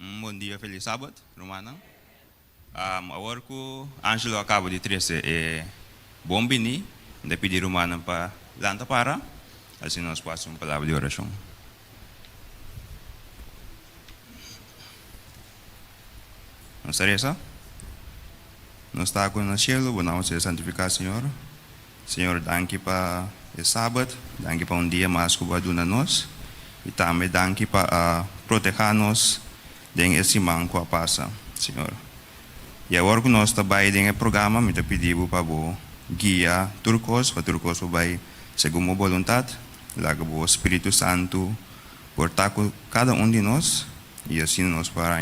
Bom dia, feliz sábado, Romana. Agora que o Ângelo acaba de trazer bom bini, de pedir Romana para lanta para, assim nós passamos uma palavra de oração. Nós Teresa, nós está com o cielo, vamos ser santificar, Senhor. Senhor, danke para o sábado, danke para dia mais que vai dar nós, e também danke para proteger-nos de esse man que passa, Senhor. E agora que nós trabalhamos em programa, me pedimos para o guia turcos, para turcos vai segundo a vontade, lá que o Espírito Santo portar com cada de nós, e assim nós para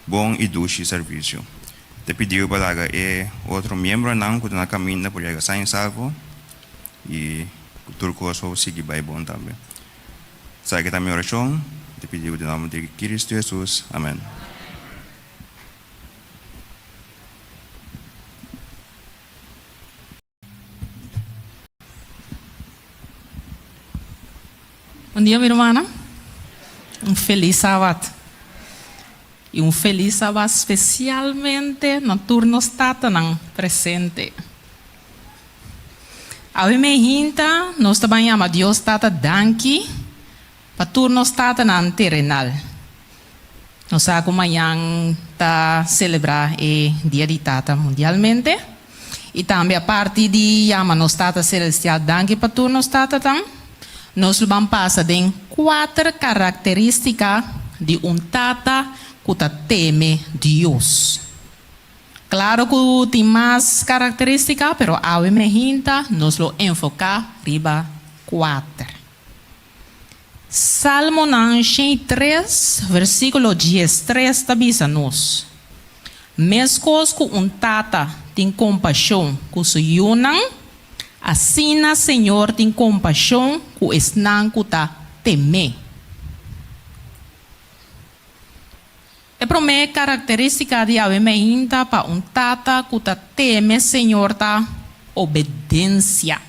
bom e doce serviço. Te pediu para outro membro não que na caminho por chegar sem salvo e o turcos vai seguir bem bom também. Sai que também oração, te pediu em nome de Cristo Jesus. Amém. Bom dia, minha irmã. Feliz sábado. E feliz sábado especialmente no turno statanang presente. A hinta, nós também chamamos Deus tata danki para turno statanang terrenal. Nós amanhã tá celebrar o Dia de Tata mundialmente. E também a partir de chamamos tata celestial danki para turno statanang. Nós vamos passar em 4 características de tata que teme Deus. Claro que tem mais características, mas a hinta nós lo enfocar riba 4. Salmo 3, versículo 13, tabiza-nos. Mescos que tata tem compaixão com o yunang, assim, Senhor, tem compaixão com esse não que teme. A primeira característica de Abemehinta para tata que teme, Senhor, obediência.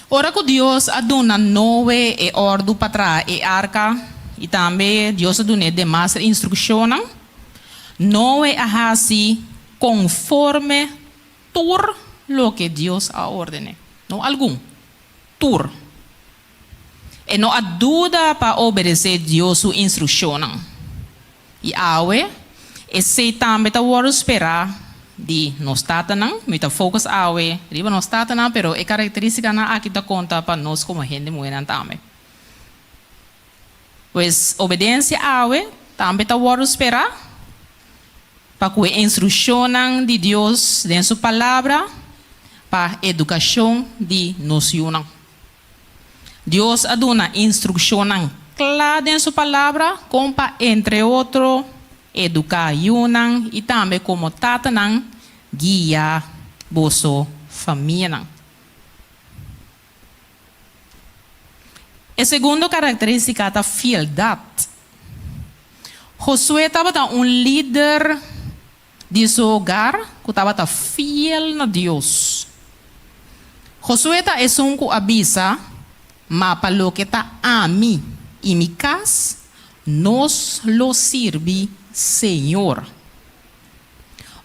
Ora que Deus aduna nove e ordem para trás e arca, e também Deus aduna demais instruções, nove é assim conforme tudo lo que Deus ha ordenado. Não algum. Tur. E não há dúvida para obedecer Deus sua instrução. E awe, esse também está a esperar de nós tatanang, muita focus awe, riba nós tatanang, pero é característica na aqui da conta para nós como gente mulher também. Pois obediência awe, também está a esperar para que a instrução de Deus em sua palavra para a educação de nós. Deus aduna instrução clara em sua palavra, como para, entre outros, educar yunang e também como tatanang guia bosso família. A segunda característica é a fieldade. Josué estava líder de seu hogar que estava fiel a Deus. Josué é que avisa, mas para lo que está a mim e mi casa, nos lo sirve Senhor.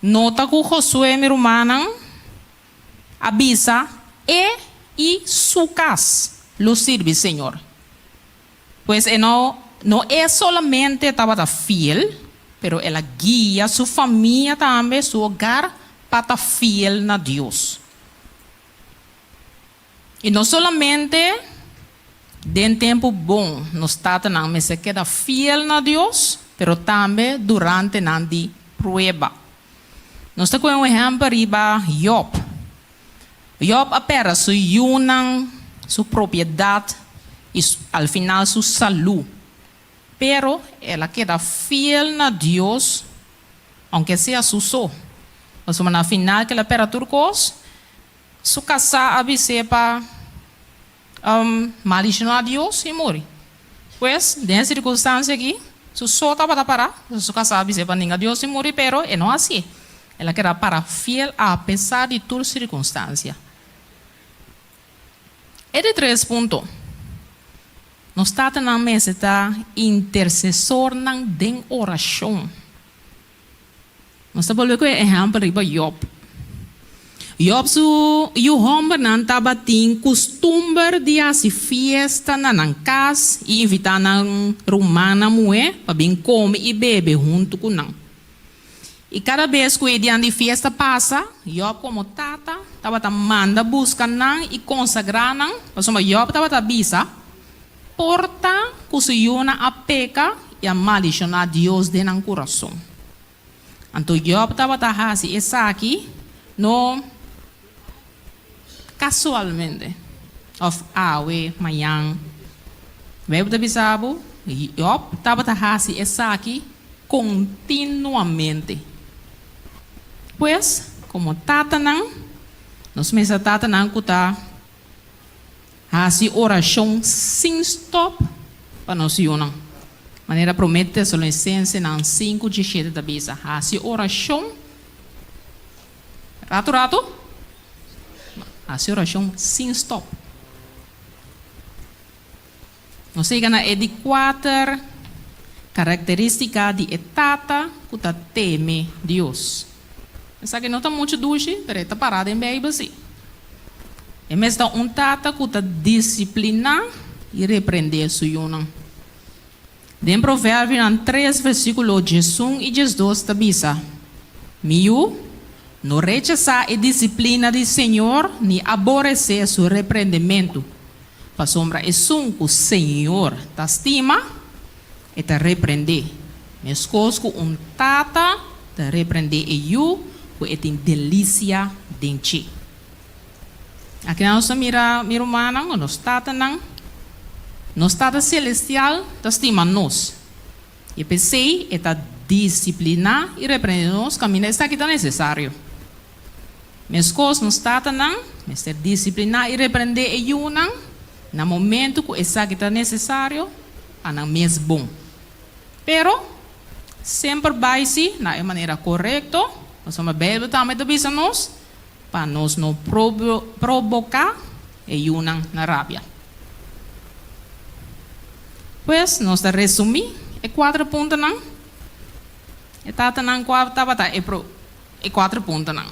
Nota que Josué, meu irmão, avisa e sua casa lo sirve Senhor. Pois não é solamente estava fiel, pero ela guia sua família também, seu hogar, para estar fiel a Deus. E não solamente de tempo bom, nós tratamos de quedar fiel a Deus, pero também durante a prova. Nós temos um exemplo riba Job. Job apera sua yunang, sua propriedade e al final sua saúde. Pero ela queda fiel a Deus, aunque seja su so. Mas na final que ela pera turcos, su casa avise para maldicionar a Deus e morre. Pois, nessa circunstância aqui, su so estava para parar, su casa avise para ninguém Deus e morre, pero é não assim. Ela queda para fiel apesar de toda circunstância. É de 3 pontos. Nós está na mesa tá intercessor ng den oração. Nós está falando que é exemplo riba Job. Job o homem não estava tem costume de fazer festa na casa e invitar na romana mulher para bem comer e beber junto com não. E cada vez que o dia de festa passa, Job como tata estava manda buscar não e consagrar não, mas Job estava bisa porta kusiuna a peca e a maldicionar Deus dentro do coração. Então Job estava fazendo isso aqui no casualmente of awe mayang web da bisabo Job estava fazendo isso aqui continuamente. Pues como tatanang nos mesa tatanang kuta fazendo oração sem stop para nós unam. Maneira promete só licença não 5 de 7 da bisa fazendo oração rato a oração sem stop. Nós chegamos a de 4 características de etapa que teme Deus. Essa aqui não está muito doce, mas está parada em bem assim. É mesmo tata que disciplinar e repreender sua união. Em Provérbios 3, versículo 11 e 12, está bisa. Miu, não rechazar a disciplina do Senhor, nem aborrecer seu repreendimento. Para sombra é que o Senhor te estima e te repreender. Mas coisas tata te repreender e eu, que tem delícia dentro de ti. Aqui nós mira humana, nós tata celestial, te estima nós. E pensei, é disciplinar e repreender nós, caminho está aqui tão necessário. Mas coisas nós tata não, mas ter disciplinar e repreender e eu não, no momento que está aqui tão necessário, é não mesmo bom. Pero, sempre vai se na maneira correta, nós vamos beber também da bisa nós, para nós não provocar e eu não na rábia. Pues, nós resumir, é 4 pontos não. E tata não 4 é 4 pontos não.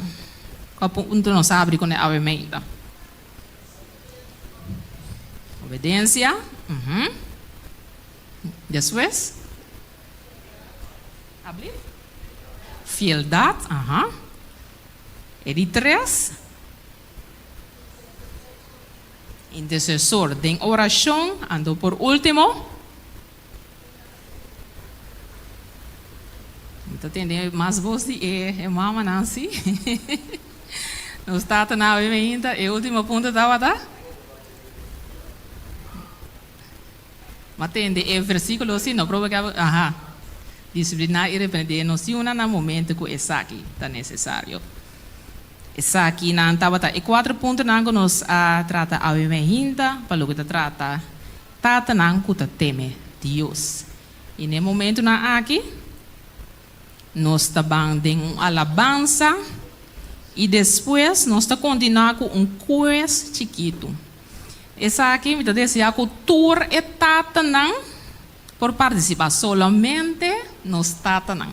4 pontos nós abre com a avementa. Obediência. Depois. Abrir. Fieldade. E de 3. Intercessor. De oração. Ando por último. Então, tem mais voz de Mama Nancy. Não está na avementa. E o último ponto estava mas tem o versículo assim, não prova que disciplinar e repreender não se una no momento que isso aqui está necessário. Isso aqui não estava e 4 pontos não que nós trata a avementa, para o que trata tata não que teme Deus. E no momento na aqui nós estamos em alabança e depois nós estamos continuando com quiz chiquito. Essa aqui me deseja que tour e tata não por participar solamente nos tata não.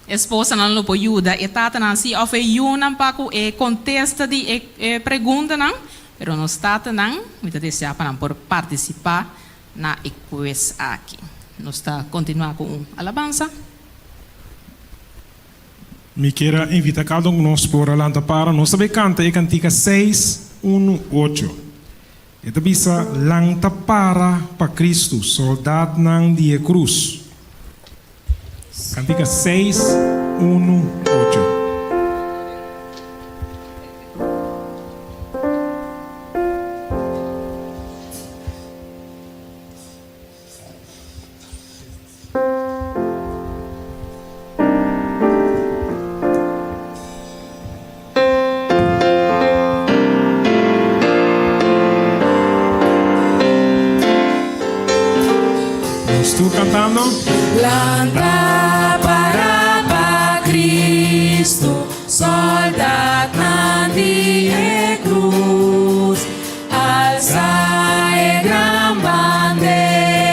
Esposa não pode ajudar e tata não se oferece para que contesta de pergunta não, pero nos tata não me deseja para por participar na quiz aqui. Nós está continuar com alabança. Me quero invitar cada um de nós por alanta para nós também canta e cantica 618. Ito bisa lang tapara pa Cristo, soldado ng dia cruz. Cantica 618. Estou cantando. Lámpara para Cristo, soldado na cruz, alça e gran bandeira.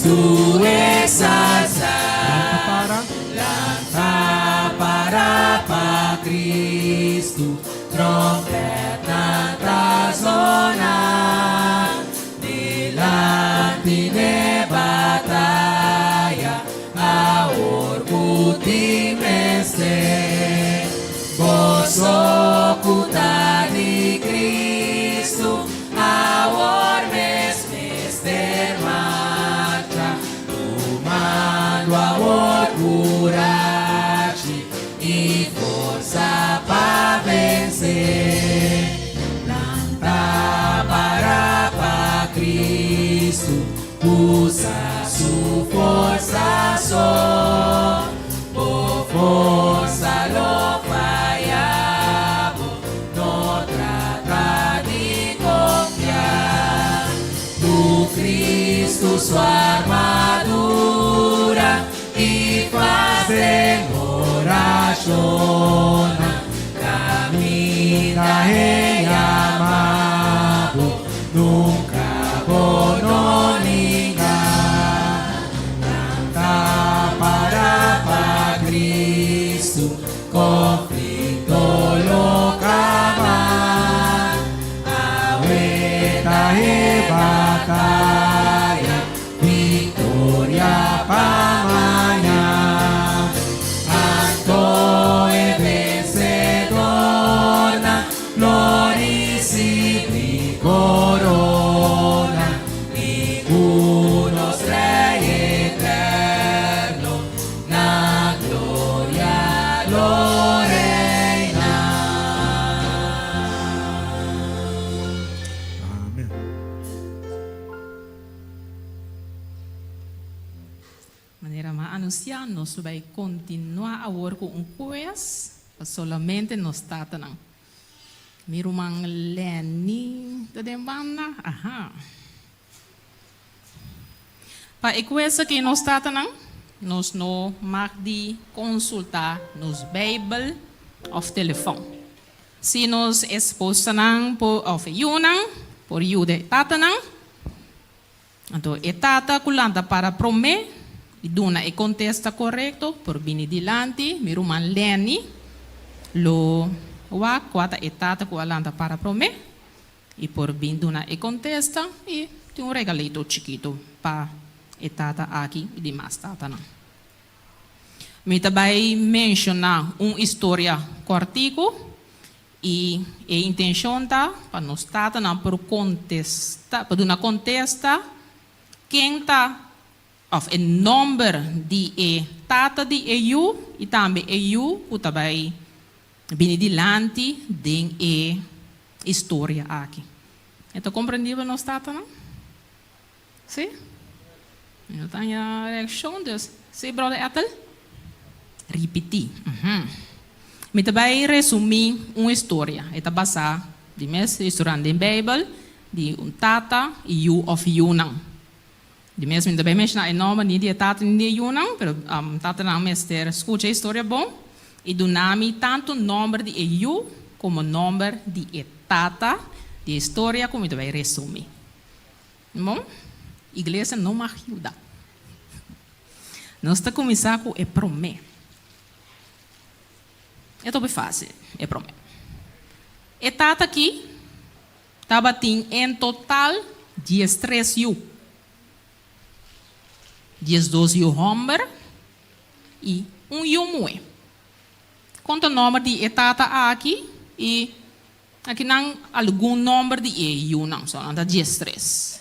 Cristo Lang exaltar. Para Cristo, trompeta trasonar, delante de batalha, a orgulho mestre, gozo ocultar de Cristo, a ormes mestre marcha, tomando a coragem e força para vencer. Planta para Cristo, usa sua força só, por força lo falhamos, não trata de confiar no Cristo sua armadura e fazer oração, caminha rei amado, nunca abandonará. Canta para Cristo, conflito local, aguenta e batalha, vitória para amanhã. Anto é vencedor, na glória e corona, e nos rei eterno, na glória lo reina. Amém. Maneira mais anunciar, nós vai continuar a work com coisas, solamente nós está não. Mirumang Lenny, tadembana, aha. Pa coisa que nós está não, nós não mag de consultar nos Bible of telefone. Se nós exposta não por of yunang, por yude tata não, então etata kulanta para prome, e duna e contesta correto por bini dilante, miruman Lenny, lo wa quata etata kulanta para prome, e por bin duna e contesta, e tem um regalito chiquito para etata aqui e demais tata não. Me também mencionar história cortico e a intenção tá para nós tata não por contesta, para duna contesta quem tá of a number de tata de EU e também EU o também benedilante de história aqui. Então compreendível nós tata não? Sim? Eu tenho a reação dus. Sim, brother Ethel? Repetir. Me também resumir uma história. Esta basa de mes história da Bíblia de tata e you of Yunnan. De mes me também mencionar o nome de tata de Yunnan, pero tata não mestre escuta a história bom e do nome tanto nome de you como nome de tata de história como também resumir. Bom? Igreja não me ajuda. Nós estamos começando com a promessa. É bem fácil, é promessa. E tata aqui, estava em total 13 yu. 12 yu homem e 1 yu mulher. Quanto nome de etata aqui e aqui não algum nome de yu não, só anda 13.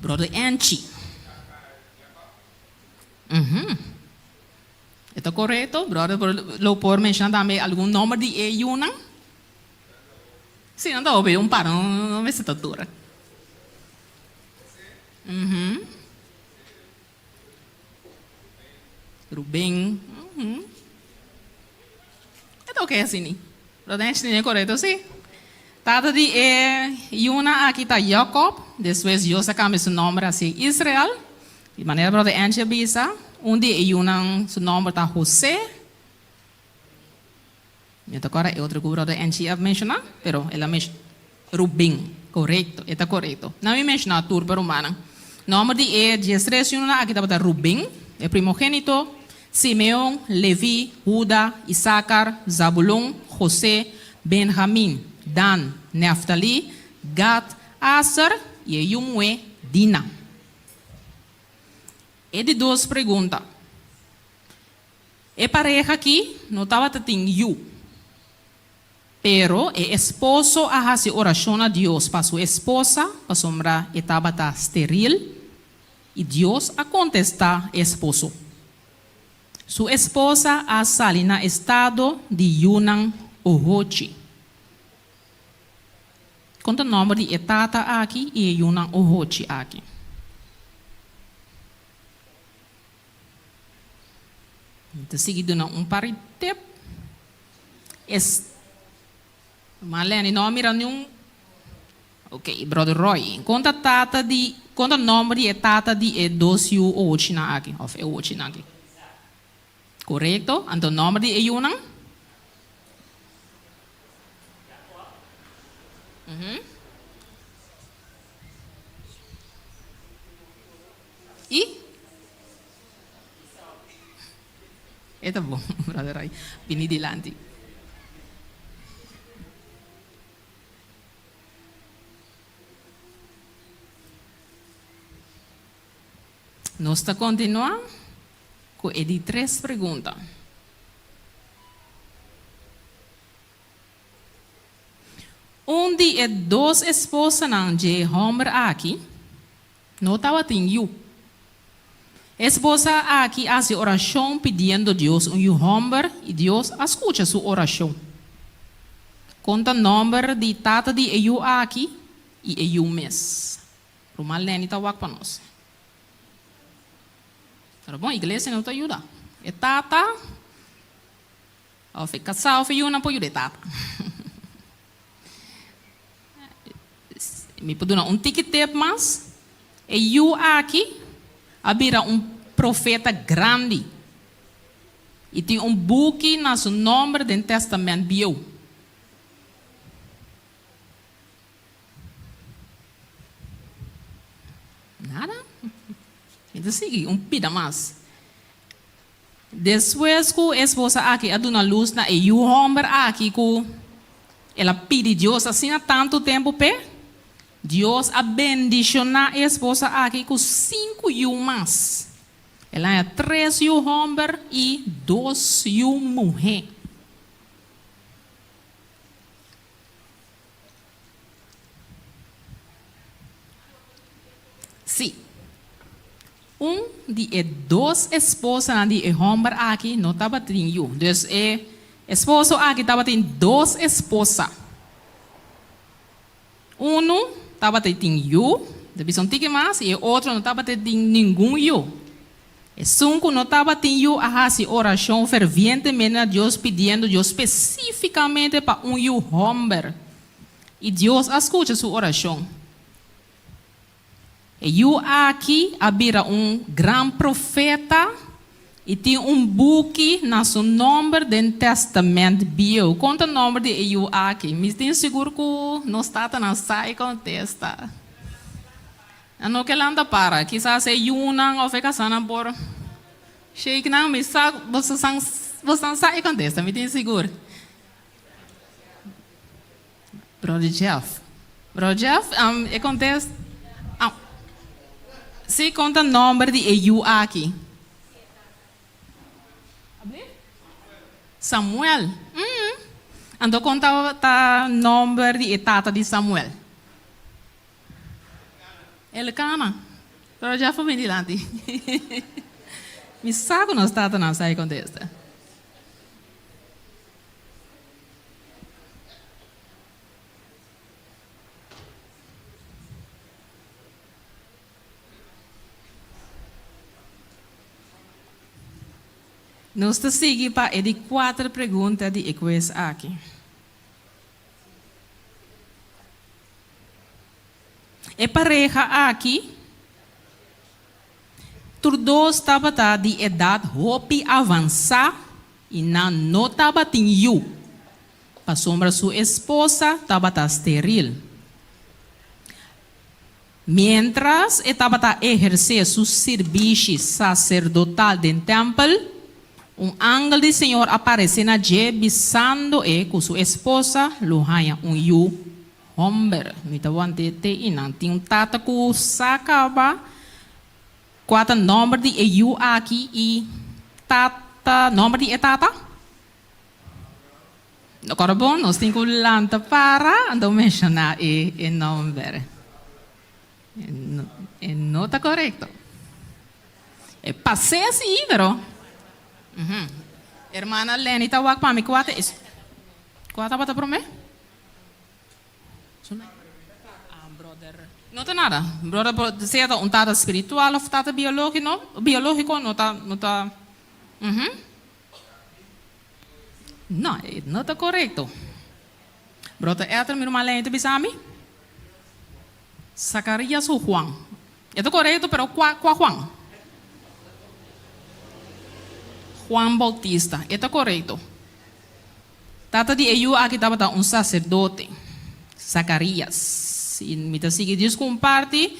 Brother Anchi. Está correto, brother? Lo por mencionar também algum nome de EU, não? Sim, não está ouvindo para não me estatura. Rubem. É ok assim, brother Anchi é correto, sim? Tata de Yuna aqui está Jacob, depois José cambia seu nome assim Israel. De maneira brother Angie bisa, onde Yuna seu nome está José. Então agora é outro que brother Angie a mencionar, pero ela Rubem. Correto, está correto. Não me mexe na turba romana. Nome de E, 13, aqui está Rubem, é primogênito. Simeão, Levi, Judá, Issacar, Zabulon, José, Benjamim, Dan, Neftali, Gad, Aser e Yumue, Dina. É de duas perguntas. É pareja aqui, não estava tendo you. Pero el esposo hace oración a Dios para su esposa, para sombra estaba estéril, y Dios a contestar esposo. Su esposa ha salido en estado de Yunan Ohochi. Conta o nombre de etata aqui e Yunan Ohochi aqui. Então, seguido um par de tempo. Marlene, não mira nenhum. Ok, brother Roy. Conta o nome de etata de E2 ou Ochina aqui. Of E Ochina aqui. Correto? Então, o nome de Yunan? E? Tá bom, brother Roy. Vini dilante. Nós estamos continuando com a de 3 perguntas. Onde é 2 esposas de homem aqui, não estava tendo. Esposa aqui faz oração pedindo a Deus homem e Deus escuta sua oração. Conta o número de tata de eu aqui e eu mês. Romalene está para nós. Tá bom? A igreja não te ajuda. É tata. Ou fica casal, fica uma apoio de tata. Me pode dar ticket mais. E eu aqui, havia profeta grande. E tem book na seu nome do Testamento bio. Nada. Então, sigue, pida mais. Depois que a esposa aqui aduna luz na e o homem aqui que ela pede Deus assim há tanto tempo pe Deus abendicionar a esposa aqui com 5 mais. Ela é 3 homem e 2 mulher. Sim. De 2 esposas de homem aqui não estava tendo. Então, o esposo aqui estava tendo 2 esposas. Estava tendo depois um mais, e o outro não estava tendo nenhum eu. E 5 não estava tendo a oração fervientemente a Deus, pedindo a Deus especificamente para homem. E Deus escuta sua oração. E eu aqui havia grande profeta e tinha book na seu nome do Testamento bio. Conta o nome de eu aqui. Me tenho seguro que não está na saia contesta. Não que ela para. Quizás é Yunan ou fica sana por. Sheik não me sabe. Você sabe contesta. Me tenho seguro. Brother Jeff. Brother Jeff, contesta. Se conta o nome de eu aqui. Samuel. Então conta o nome de etata de Samuel. Elcana. Pero já foi bem dilante. Me sabe não está na saia contesta. Nós seguimos para as 4 perguntas de equês aqui. E pareja aqui, todos estavam de idade hopi avançar e não estava tendo. Para sombra sua esposa estava estéril. Mientras estaba a ejercer su servicio sacerdotal del templo, un ángel del Señor aparece allí besando con su esposa, Luhaya, un hombre. Me te tiene un tata que sacaba qual nombre de eu aqui e tata, nombre de tata? Agora bom, nós temos que lanta para então mencionar o nome. Não está correto. Passei assim, pero. Hermana Lenny, está wak para mim, qual é? Qual é para mim? Não tem nada. Brother, se é um tata espiritual ou tata biológico, não está. Não está correto. Brother, é a minha irmã Lente Bisami? Zacarias ou Juan? É correto, pero qual Juan? Juan Bautista. É correto. Tata de eu aqui estava um sacerdote. Zacarias. Me sigue Deus comparte.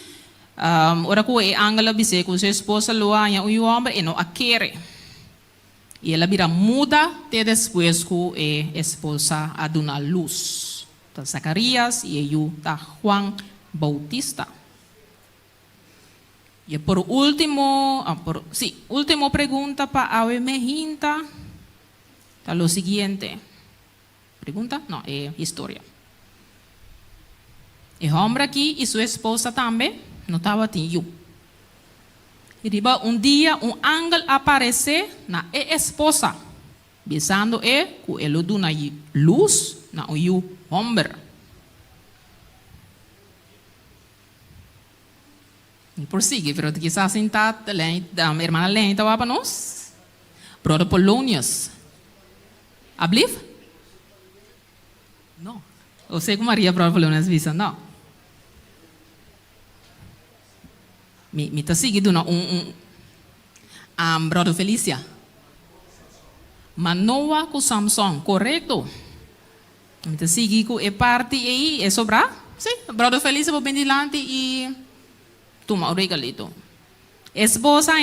Ora que o ángel disse que sua esposa Lua e o homem e não a quer. E ela vira muda até depois que a esposa a dar luz. Tá Zacarias e eu tá Juan Bautista. E por último, última pergunta para a Mehinta. Tá lo seguinte. Pergunta? Não, é história. O homem aqui e sua esposa também não estavam tendo. E dia um ángel aparece na esposa, besando com ele dá luz na o homem. E prossigue, pero quizás sentado, a irmã Lene estava para nós. Brother Polonius. Abliv? Não. Eu sei que Maria Brother Polonius visa, não. Me está seguindo Brother Felícia. Manoa com Samson, correto? Me está seguindo com a parte aí, é sobrar? Sim, Brother Felícia vai bem dilante e toma o regalito. Esposa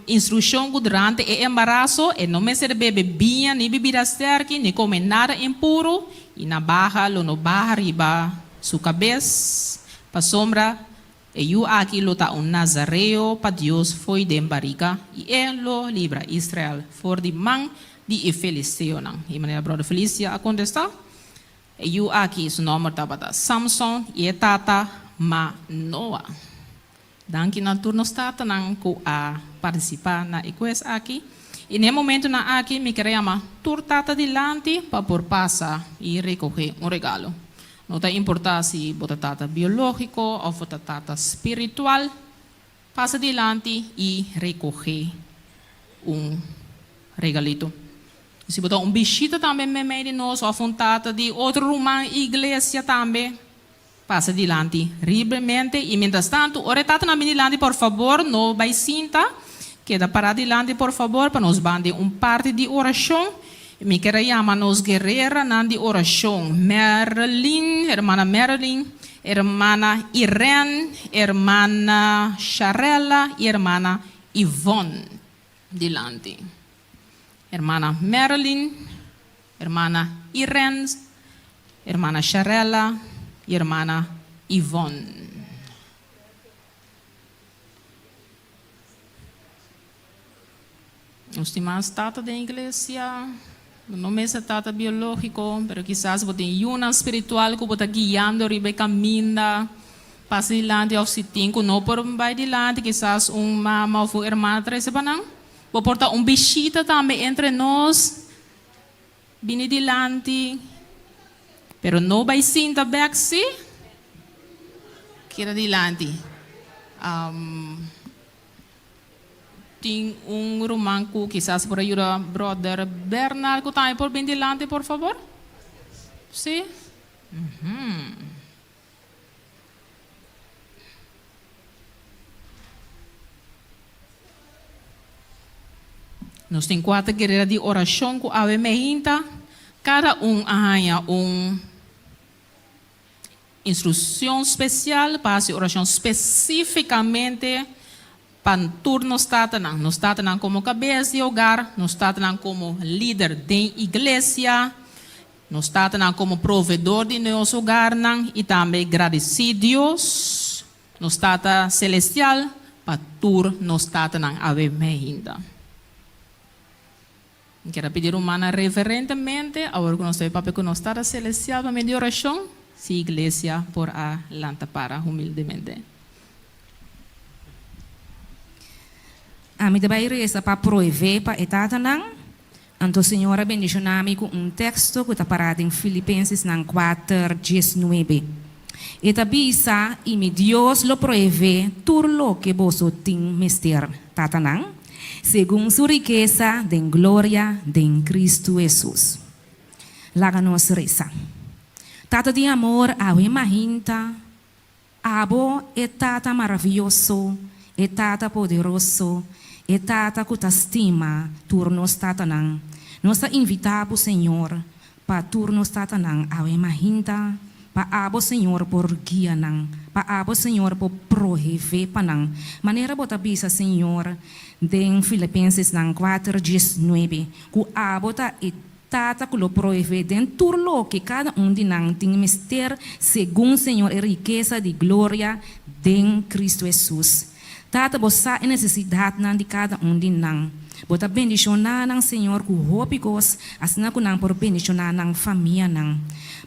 instrução durante o embaraço e não me serve bebida nem bebida certa, nem comer nada impuro e na barra, no barra riba sua cabeça, para sombra. E eu aqui lo tá Nazareo para Deus foi de barriga e ele lo libra Israel for de mão de Filisteu não. E maneira brother Felícia a contestar. E eu aqui seu nome tá para Samson e tata Manoa. Danke na turno stata nang ko a participar na request aqui. E no momento na aqui me queria tur tata dilante para por passar e recoger regalo. Não tem importância se bota tata biológico ou bota tata espiritual. Passa adiante e recoger regalito. Se botar bichita também me meio de nós, ou tata de outro rumã igreja também. Passa adiante livremente. E, mientras tanto, ora tata na minilante, por favor, não vai cinta. Queda para adiante, por favor, para nos bande parte de oração. Me quero chamar nos guerreiras na de oração. Marilyn, irmã Irene, irmã Charela e irmã Yvonne. Dilante. Irmã Marilyn, irmã Irene, irmã Charela e irmã Yvonne. Os demais tatas da igreja. Não me se trata biológico, pero quizás você tem uma espiritual que você guiando, ribe caminha, passa adiante ao sitinho, não por vai adiante, quizás mama ou irmã três banang. Vou portar bichita também entre nós, bem adiante, pero não vai sinta back se, quer adiante. Tem romanco, quizás por ayuda brother Bernard, que está por bem delante, por favor. Sim? Nós temos 4 guerreiras de oração com a Mehinta. Cada arranha instrução especial para a oração especificamente para turno estata não estata não como cabeça de hogar, não estata não como líder de igreja, não estata não como provedor de nosso hogar não, e também agradecer Deus, não estata celestial para turno estata não ave ainda. Quero pedir uma reverentemente agora que nós temos papel que não estata celestial para medir oração, se igreja por a lanta para humildemente. A mi debay resa pa proeve pa etatanang. Anto Senhora bendicionami com texto que está parado em Filipenses 4:19. Eta bisa e mi Dios lo proeve turlo que vos tin mister tatanang, según su riqueza de gloria de Cristo Jesús. Láganos reza. Tata de amor awe mahinta, abo etata maravilhoso, etata poderoso, etata que estima turnos tatanang. Nós invitamos Senhor para turnos tatanang awe mahinta, pa abo Senhor por guia nang, pa abo Senhor por proheve panang. Maneira bota bisa Senhor den Filipenses 4:19, ku abo ta tata que lo proheve den turlo que cada de nang tem mister segundo Senhor e riqueza de glória de Cristo Jesus. Tata bossa a necessidade de cada de nang. Bota bendicionar nang Senhor com hópicos, assim que nang por bendicionar nang família nang.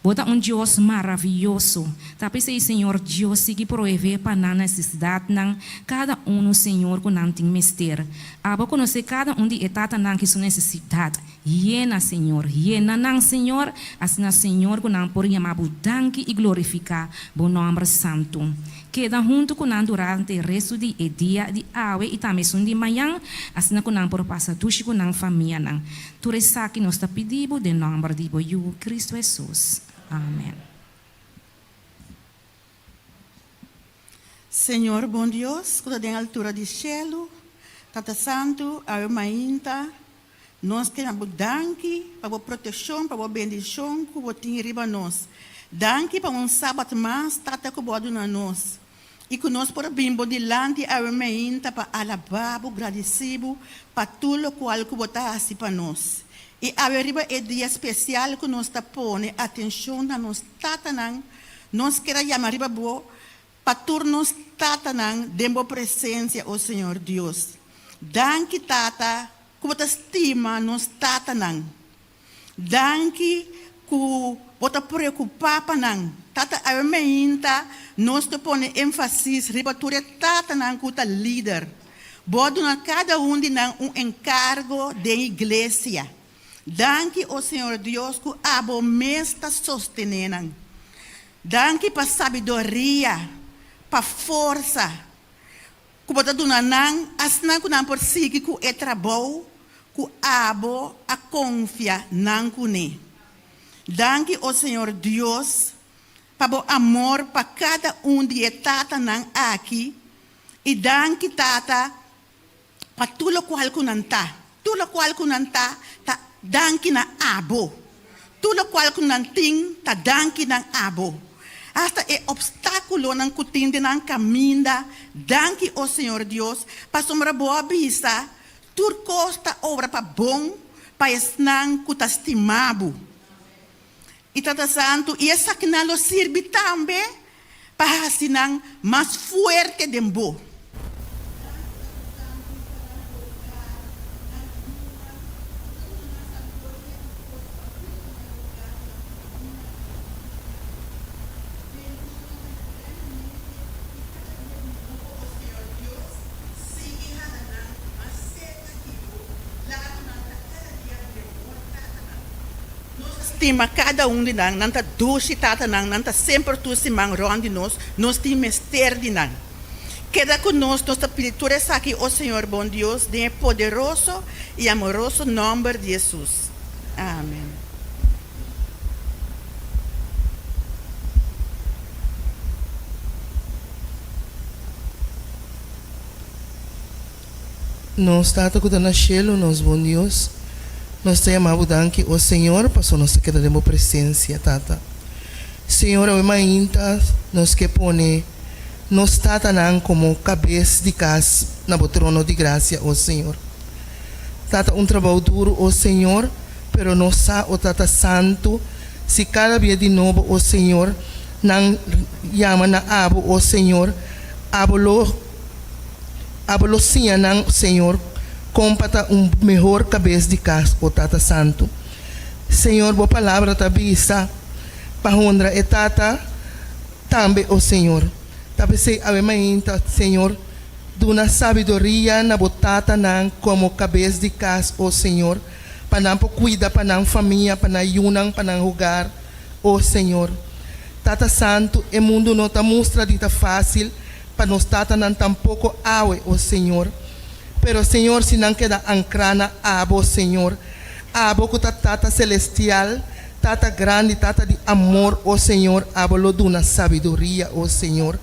Bota Deus maravilhoso. Tapi sei Senhor Deus sigue prover para na necessidade nang cada Senhor que nang tem mister. Abo conhecer cada de etata nang que sua necessidade. Yena Senhor, yena nang Senhor, assim Senhor que nang por chamar danke e glorificar bom nome santo. Queda junto com nang durante o resto de dia de awe e também de manhã, assim que nang por passar tudo com nang família nang. Tu resaki nós ta pedibo de nome de boiu Cristo Jesus. Amém. Senhor, bom Deus, que está em altura do céu, Tata Santo, a mainta, nós queremos danke para a proteção, para a bendição que você tem riba nós. Danke para sábado mais, Tata que você na nós. E que nós por bimbo de lante a mainta para alabar, agradecido, para tudo qual que você assim para nós. E a riba é dia especial que nós está pondo atenção na nós tatanang, nós queremos chamar riba boa para turnos tatanang dembo presença o Senhor Deus. Danke tata, que você estima nós tatanang. Danke que você preocupa panang. Tata a meinta nós te põe ênfase riba ture tatanang que tá líder. Bodo na cada de nang encargo de igreja. Danke, o Senhor Deus, que abo mesta sostenenam. Danke para sabedoria, para força. Que bota do nanang, asnan que não por seguir que é trabalho, que abo a confia nan kune. Danke, o Senhor Deus, para o amor para cada de tata nan aqui. E danke, tata, para tudo qual que não tá. Tudo qual que não tá, tá danke na abo. Tudo qual que não tem, tá danke na abo. Hasta é obstáculo não cutinde não caminha. Danke o Senhor Deus, para sombra boa vista. Tur costa obra para bom, para esnan cuta estimado. E Tata Santo, e essa que não serve também para assinar mais forte de bom. Estima cada de nós, nanta doce tata nang, nanta sempre tu se mang ronde nós tem mister de nang. Queda conosco nossa pintura aqui, o Senhor bom Deus, de poderoso e amoroso nome de Jesus. Amém. Nós tata que na cielo, nós bom Deus. Nós te amamos danke o Senhor, passou nossa queda de presença, tata. Senhor, o mainta nos que pone nos tatanang como cabeça de casa na trono de graça, ó Senhor. Tata trabalho duro, ó Senhor, pero nos sa o Tata Santo, se cada dia de novo, ó Senhor, nang yama na abo, ó Senhor, abolo sia nang Senhor, compata melhor cabeça de casa, ó Tata Santo. Senhor, boa palavra tabisa, pahondra e Tata, também, ó Senhor. Tapi sei ave mainta, Senhor, duna sabedoria na botata nang como cabeça de casa, ó Senhor, para cuida para família, para yunang, para lugar, ó Senhor. Tata Santo, o mundo não está mostra de fácil, para nós tata não tampouco awe, ó Senhor. Pero Senhor, se não queda ancrana abo, Senhor, abo que tata celestial, tata grande, tata de amor, ó Senhor, abo lo duna sabedoria, ó Senhor.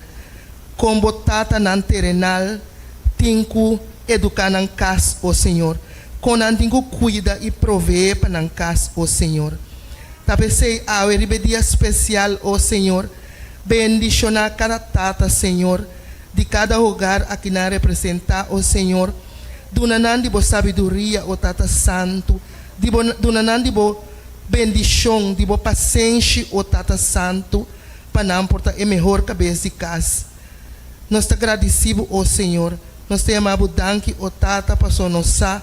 Como tata nan terrenal, tinku educar nan casa, ó Senhor. Quando tinku cuida e prover para nan casa, ó Senhor. Tapesei a dia especial, ó Senhor. Bendicionar cada tata, Senhor, de cada lugar aqui na representar, ó Senhor. Dunanan de boa sabedoria, ó Tata Santo. Dunanan de boa bendição, de boa paciência, ó Tata Santo, para não portar a melhor cabeça de casa. Nós te agradecemos, ó Senhor. Nós te amamos, danke, ó Tata, para nossa,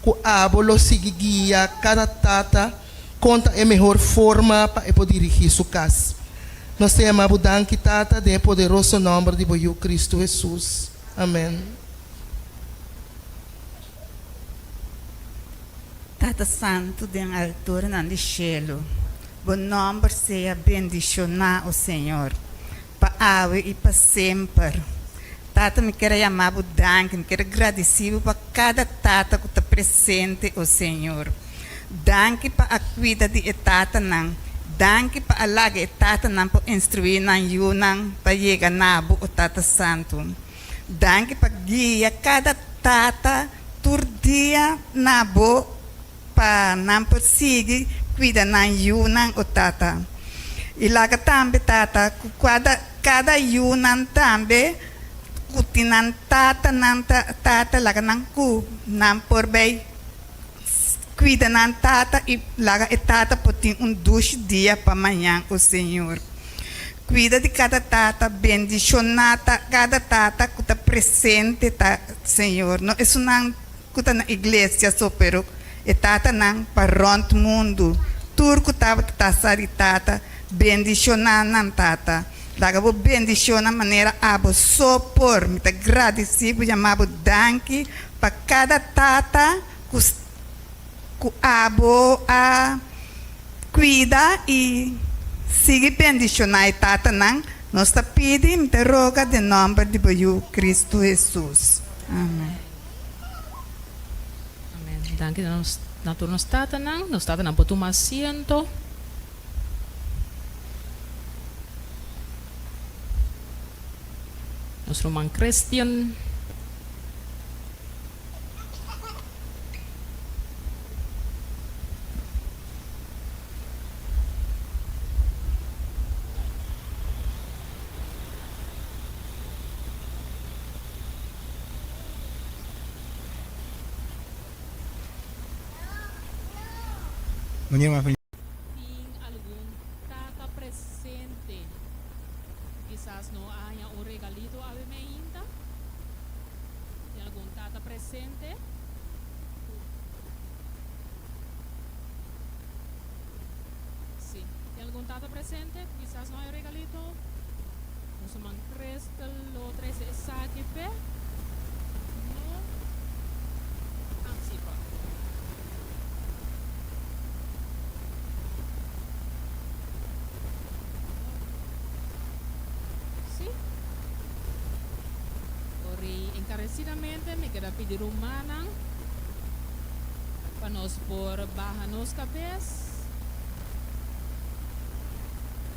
que a abolo siga guia cada tata, conta a melhor forma para poder dirigir sua casa. Nós te amamos, danke, Tata, de poderoso nome de Boiú Cristo Jesus. Amém. Tata Santo de altura no cielo, bom nome seja bendicionar o Senhor, para ave e para sempre. Tata, me quero chamar o danke, me quero agradecer para cada tata que está presente, o Senhor. Danke para a cuida de tata não. Danke para a laga tata não para instruir não yunang para chegar na o Tata Santo. Danke para guiar cada tata tur dia na bo para não seguir cuida não yunang o tata. E laga também tata cada yunang também kutinan tata nan tata laga nang ku nan por bem cuida nan tata e laga e tata potin duche dia para amanhã o Senhor. Cuida de cada tata, bendicionata cada tata que está presente, tá, Senhor. Não isso não que está na igreja só, pero e tata não para ronto mundo. Turco tava tá tata, bendicionar nan tata. Laga vou bendicionar maneira abo só por me te agradecer por chamar danke para cada tata que abo a cuida e siga bendicionar a tata não nós tá pedindo me te roga de nome de Boiú Cristo Jesus. Amém. Amém. Danke na turno tata não por tomar asiento. Nuestro man Christian. Algún tata presente. Quizás no haya un regalito a Bemeínta. ¿Hay algún tata presente? Sí. ¿Hay algún tata presente? Quizás no hay regalito. No se man cresta lo 13 saque fe. No. Ah, sí, pa. Encarecidamente me queda pedir un manang para nos por bajar nos cabeças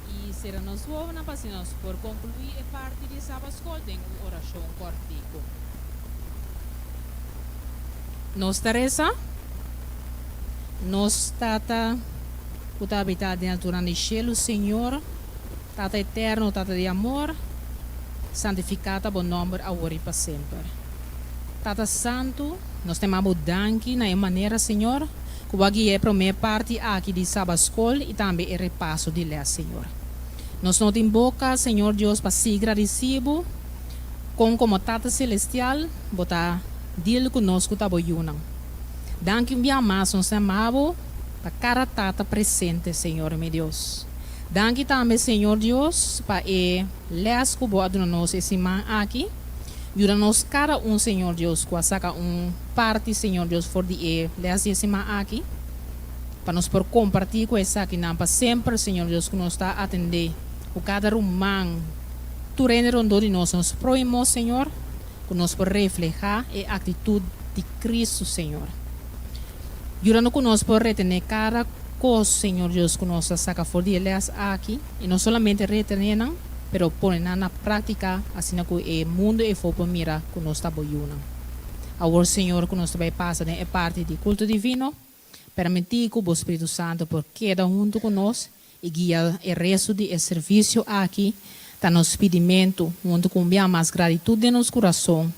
e será nos vamos para nos por concluir a parte de sábado em oração cortico. Nos Teresa, nos tata que está habitada dentro do cielo, Senhor, Tata eterno, Tata de amor, santificata bom nome agora e para sempre. Tata Santo, nós temamos danke na maneira, Senhor, que o é para minha parte aqui de Sabascol e também o repasso de ler, Senhor. Nós não temos boca, Senhor Deus, para se agradecido, como Tata Celestial, botar dele conosco, tá boiunang. Danke um mais, nós temamos para cada Tata presente, Senhor, meu Deus. Danke também, Senhor Deus, para les que boa nós esse man aqui. Ajuda-nos cada Senhor Deus, que saca parte, Senhor Deus, for de les esse man aqui. Para nos por compartilhar com essa aqui, para sempre, Senhor Deus, que nos está a atender. O cada rumang, tu renderondo de nós, nos proímos, Senhor, que nos por reflejar a atitude de Cristo, Senhor. Ajuda-nos que nos por retener cada Senhor Deus, que nós saca fora de elas aqui, e não somente retener, pero poner na prática, assim que o mundo e for mira que nós está boiando. Agora, Senhor, que nós também passa é parte do culto divino, permitir que o Espírito Santo por cada junto conosco e guia o resto do serviço aqui, tá nos pedimento, junto com mais gratitude no nosso coração,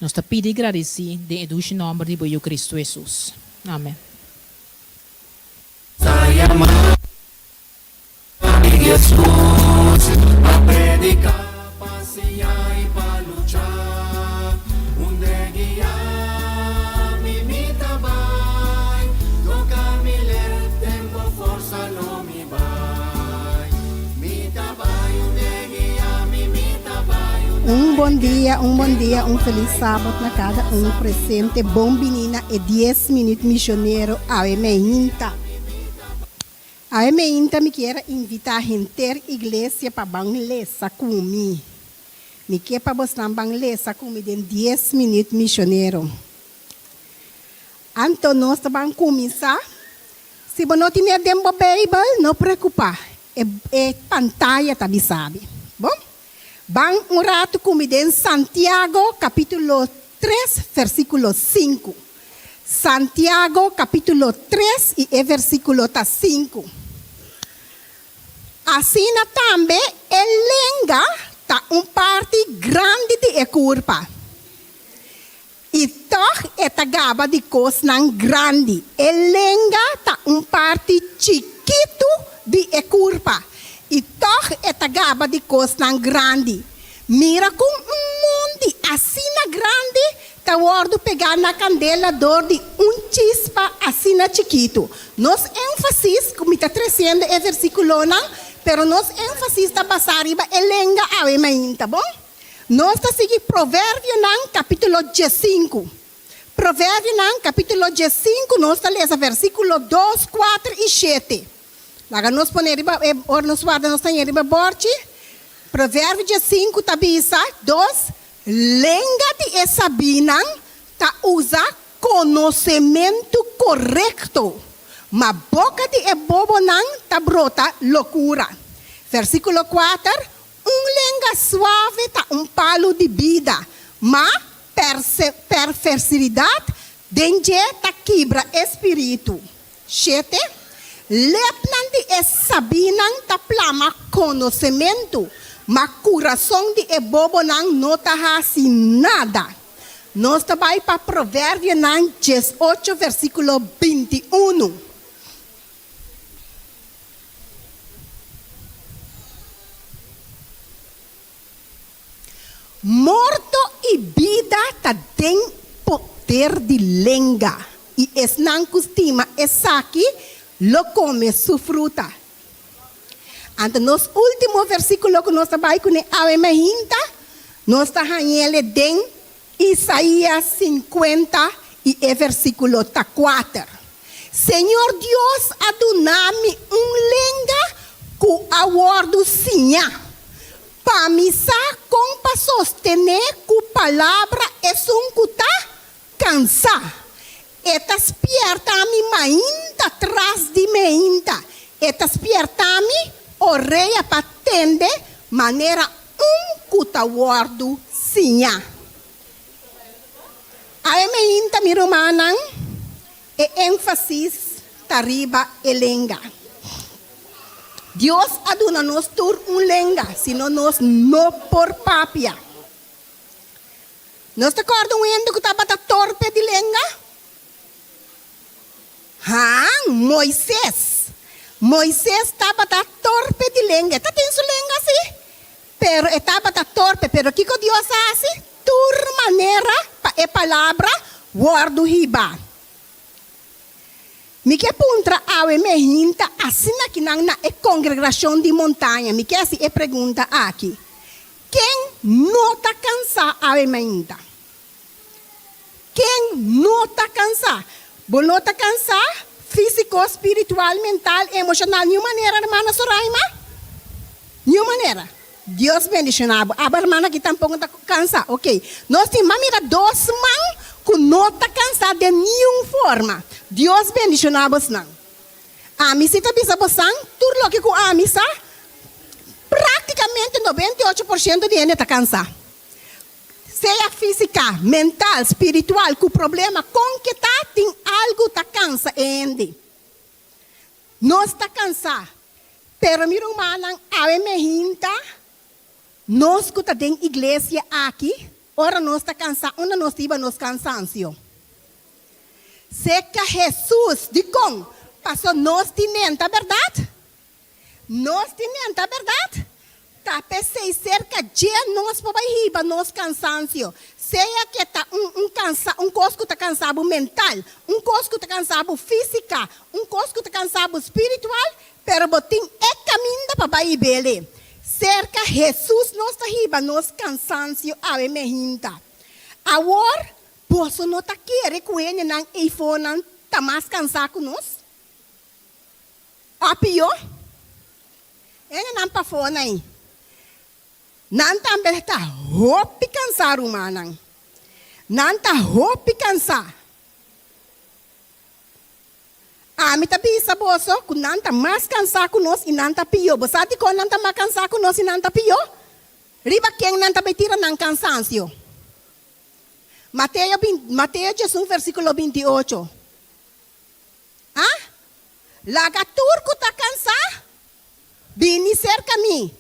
nós te pedimos e agradecer dentro do nome de Cristo Jesus. Amém. Saya Yesus a predicar, passear e para lutar. Onde guiar, mimita vai. Toca me ler, tempo, força, não me vai. Mita vai, onde guiar, mimita vai. bom dia, feliz sábado na cada presente. Bom menina e 10 minutos missioneiro a Meinta. A Meinta me quer invitar a gente igreja para banglesa comigo. Me quer para mostrar banglesa comigo em 10 minutos missioneiro. Então nós vamos começar. Se você não tiver tempo Bible, não preocupa. É pantalla também sabe. Bom? Vamos um rato comigo em Santiago, capítulo 3, versículo 5. Santiago, capítulo 3 e versículo 5. Assim também, lenga está parte grande de curva. E toch esta gaba de coisa não grande. Lenga está parte chiquito de curva. E toch esta gaba de coisa não grande. Mira com mundo assim na grande, tá ordo pegar na candela dor de chispa assim na chiquito. Nós ênfasis, como está trazendo é versículo não, pero nós ênfasis está passar riba lenga a mãe, tá bom? Nós está seguindo Provérbio não, capítulo 5. Provérbio não, capítulo 5, nós está lendo versículo 2, 4 e 7. Lá nós poner riba, nós guarda nós tem riba borte. Provérbio 5 tabisa 2, lenga de essa binang ta usa conhecimento correto. Ma boca de bobo nang ta brota loucura. Versículo 4, lenga suave ta palo de vida. Ma perversidade dengue ta quebra espírito. 7, lepnan de essa binang ta plama conhecimento. Mas coração de bobo não está assim nada. Nós trabalhamos para Provérbio 18, versículo 21. Morto e vida tem poder de lenga. E es não costuma, essa aqui, lo come su fruta. Ante nos último versículo que nós trabalhamos com a Meinta, nós trabalhamos em Isaías 50 e versículo 4. Senhor Deus, adonai-me lenga com a word sinha, para misa com para sostener com palavra é kuta cansa. Etas pierta-me Meinta atrás de Meinta. Etas pierta-me orelha para atender maneira cutawardo sinha. A Meinta mirumanang e ênfasis tariba elenga. Dios aduna nos tur un lenga, sino nos no por papia. Nos te acordo que estaba torpe de lenga? Moisés estaba torpe de lenga. Está en su lenga, sí. Pero estaba torpe. Pero ¿qué Dios hace? Tur manera, a palavra, guardo riba. Me que puntra ave me hinta assim aqui na congregação de montanha. Me que assim é pergunta aqui. Quem não está cansado ave me hinta? Quem não está cansado? Você não está cansado? Físico, espiritual, mental, emocional. Nenhuma maneira, irmã Soraima? Nenhuma maneira. Deus bendicionado. A irmã aqui tampouco está cansada. Ok. Nós temos mira 2 mãos que não está cansado de nenhuma forma. Deus bendicionado não. A missa está bisa bosan, tudo lo que com a missa, praticamente 98% de gente está cansado. Seja física, mental, espiritual, com problema, com que tá, tem algo está cansado ainda. Não está cansado. Pero meu irmão, a me hinta, nós que estamos em igreja aqui, ora nós está cansado, onde nós tivemos nos cansancio. Seca Jesus, de com, passou nós tinente, a verdade? Nós tinente, a verdade? Tá pensei cerca de nós para riba, nós cansancio. Seja que tá um cosco tá cansado mental, um cosco tá cansado física, um cosco tá cansado espiritual, pero botim é caminho para baixo bele. Cerca Jesus nós tá riba, nós cansancio a me hinta. Agora posso não tá querer com ele não iPhone tá mais cansado com nós? A pior? Ele não para fone aí. Não também está roupa cansado humano. Não está roupa cansado. A mim tá bisa boso, que não tá mais cansado com nós e não tá pior. Você sabe que não está mais cansado com nós e não tá pior? Riba quem não tá betira não cansancio. Mateus 18, versículo 28. Ah? Lagaturco está cansado? Vini cerca a mim.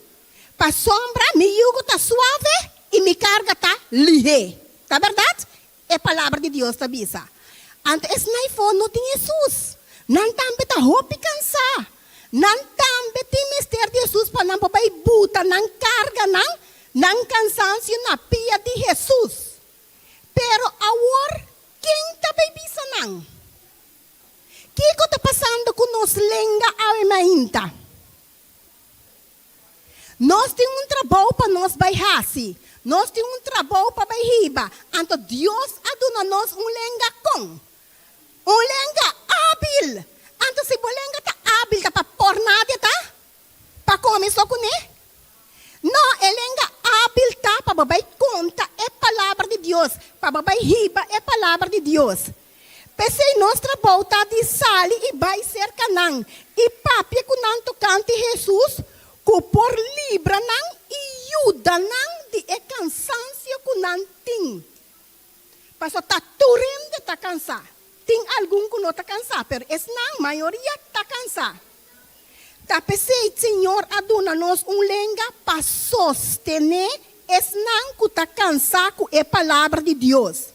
Para sombra, mi yugo está suave e mi carga está ligeira. Tá verdade? É a palavra de Deus, tá bisa. Ante esse iPhone não tem Jesus. Não também está roupa cansar. Não também tem mistério de Jesus para não papai buta, não carga, não cansancio na pia de Jesus. Pero agora, quem está bem bisa não? O que está passando com nós lenga a emainta? Nós temos trabalho para nós baixar. Nós temos trabalho para baixar. Então Deus aduna nós lenga com. Lenga hábil. Então se o lenga está hábil, tá para pôr nada, tá? Para comer só com ele? Não, lenga hábil, tá? Para babai conta é palavra de Deus. Para babai riba é palavra de Deus. Pensei nós trabalho tá de sali e vai ser canang. E papi com não tocante Jesus. Que por libra não e ajuda não de cansancio que não tem. Passou tá turendo tá cansado. Tem algum que não tá cansado, pero es não, maioria tá cansado. Tá pensei, Senhor, aduna nós lenga para sostener es não que tá cansado é palavra de Deus.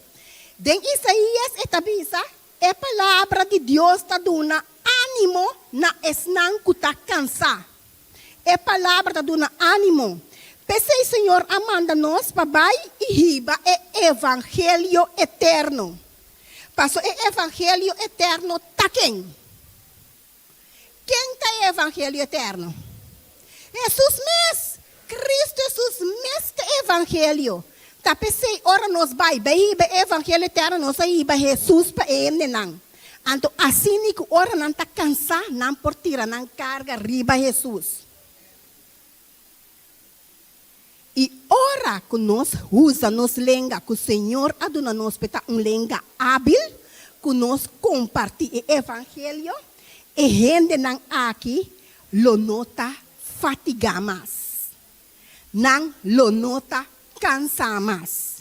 Den Isaías etabisa é palavra de Deus tá duna ânimo na es não que tá cansado. É palavra da dona ânimo. Pensei, Senhor, amanda-nos, papai e riba, é evangelho eterno. Passou, é evangelho eterno, tá quem? Quem tá evangelho eterno? Jesus mesmo. Cristo Jesus mesmo é evangelho. Tá pensei, ora nos vai, riba, evangelho eterno, nós riba, Jesus para ele, não. Então, assim que ora não tá cansado, não por tirar, não carga, riba, Jesus. E ora que nós usa nos lenga, que o Senhor aduna nos para lenga hábil, que nós compartilha o evangelho, e gente não aqui lo nota fatigamas, não lo nota cansamas,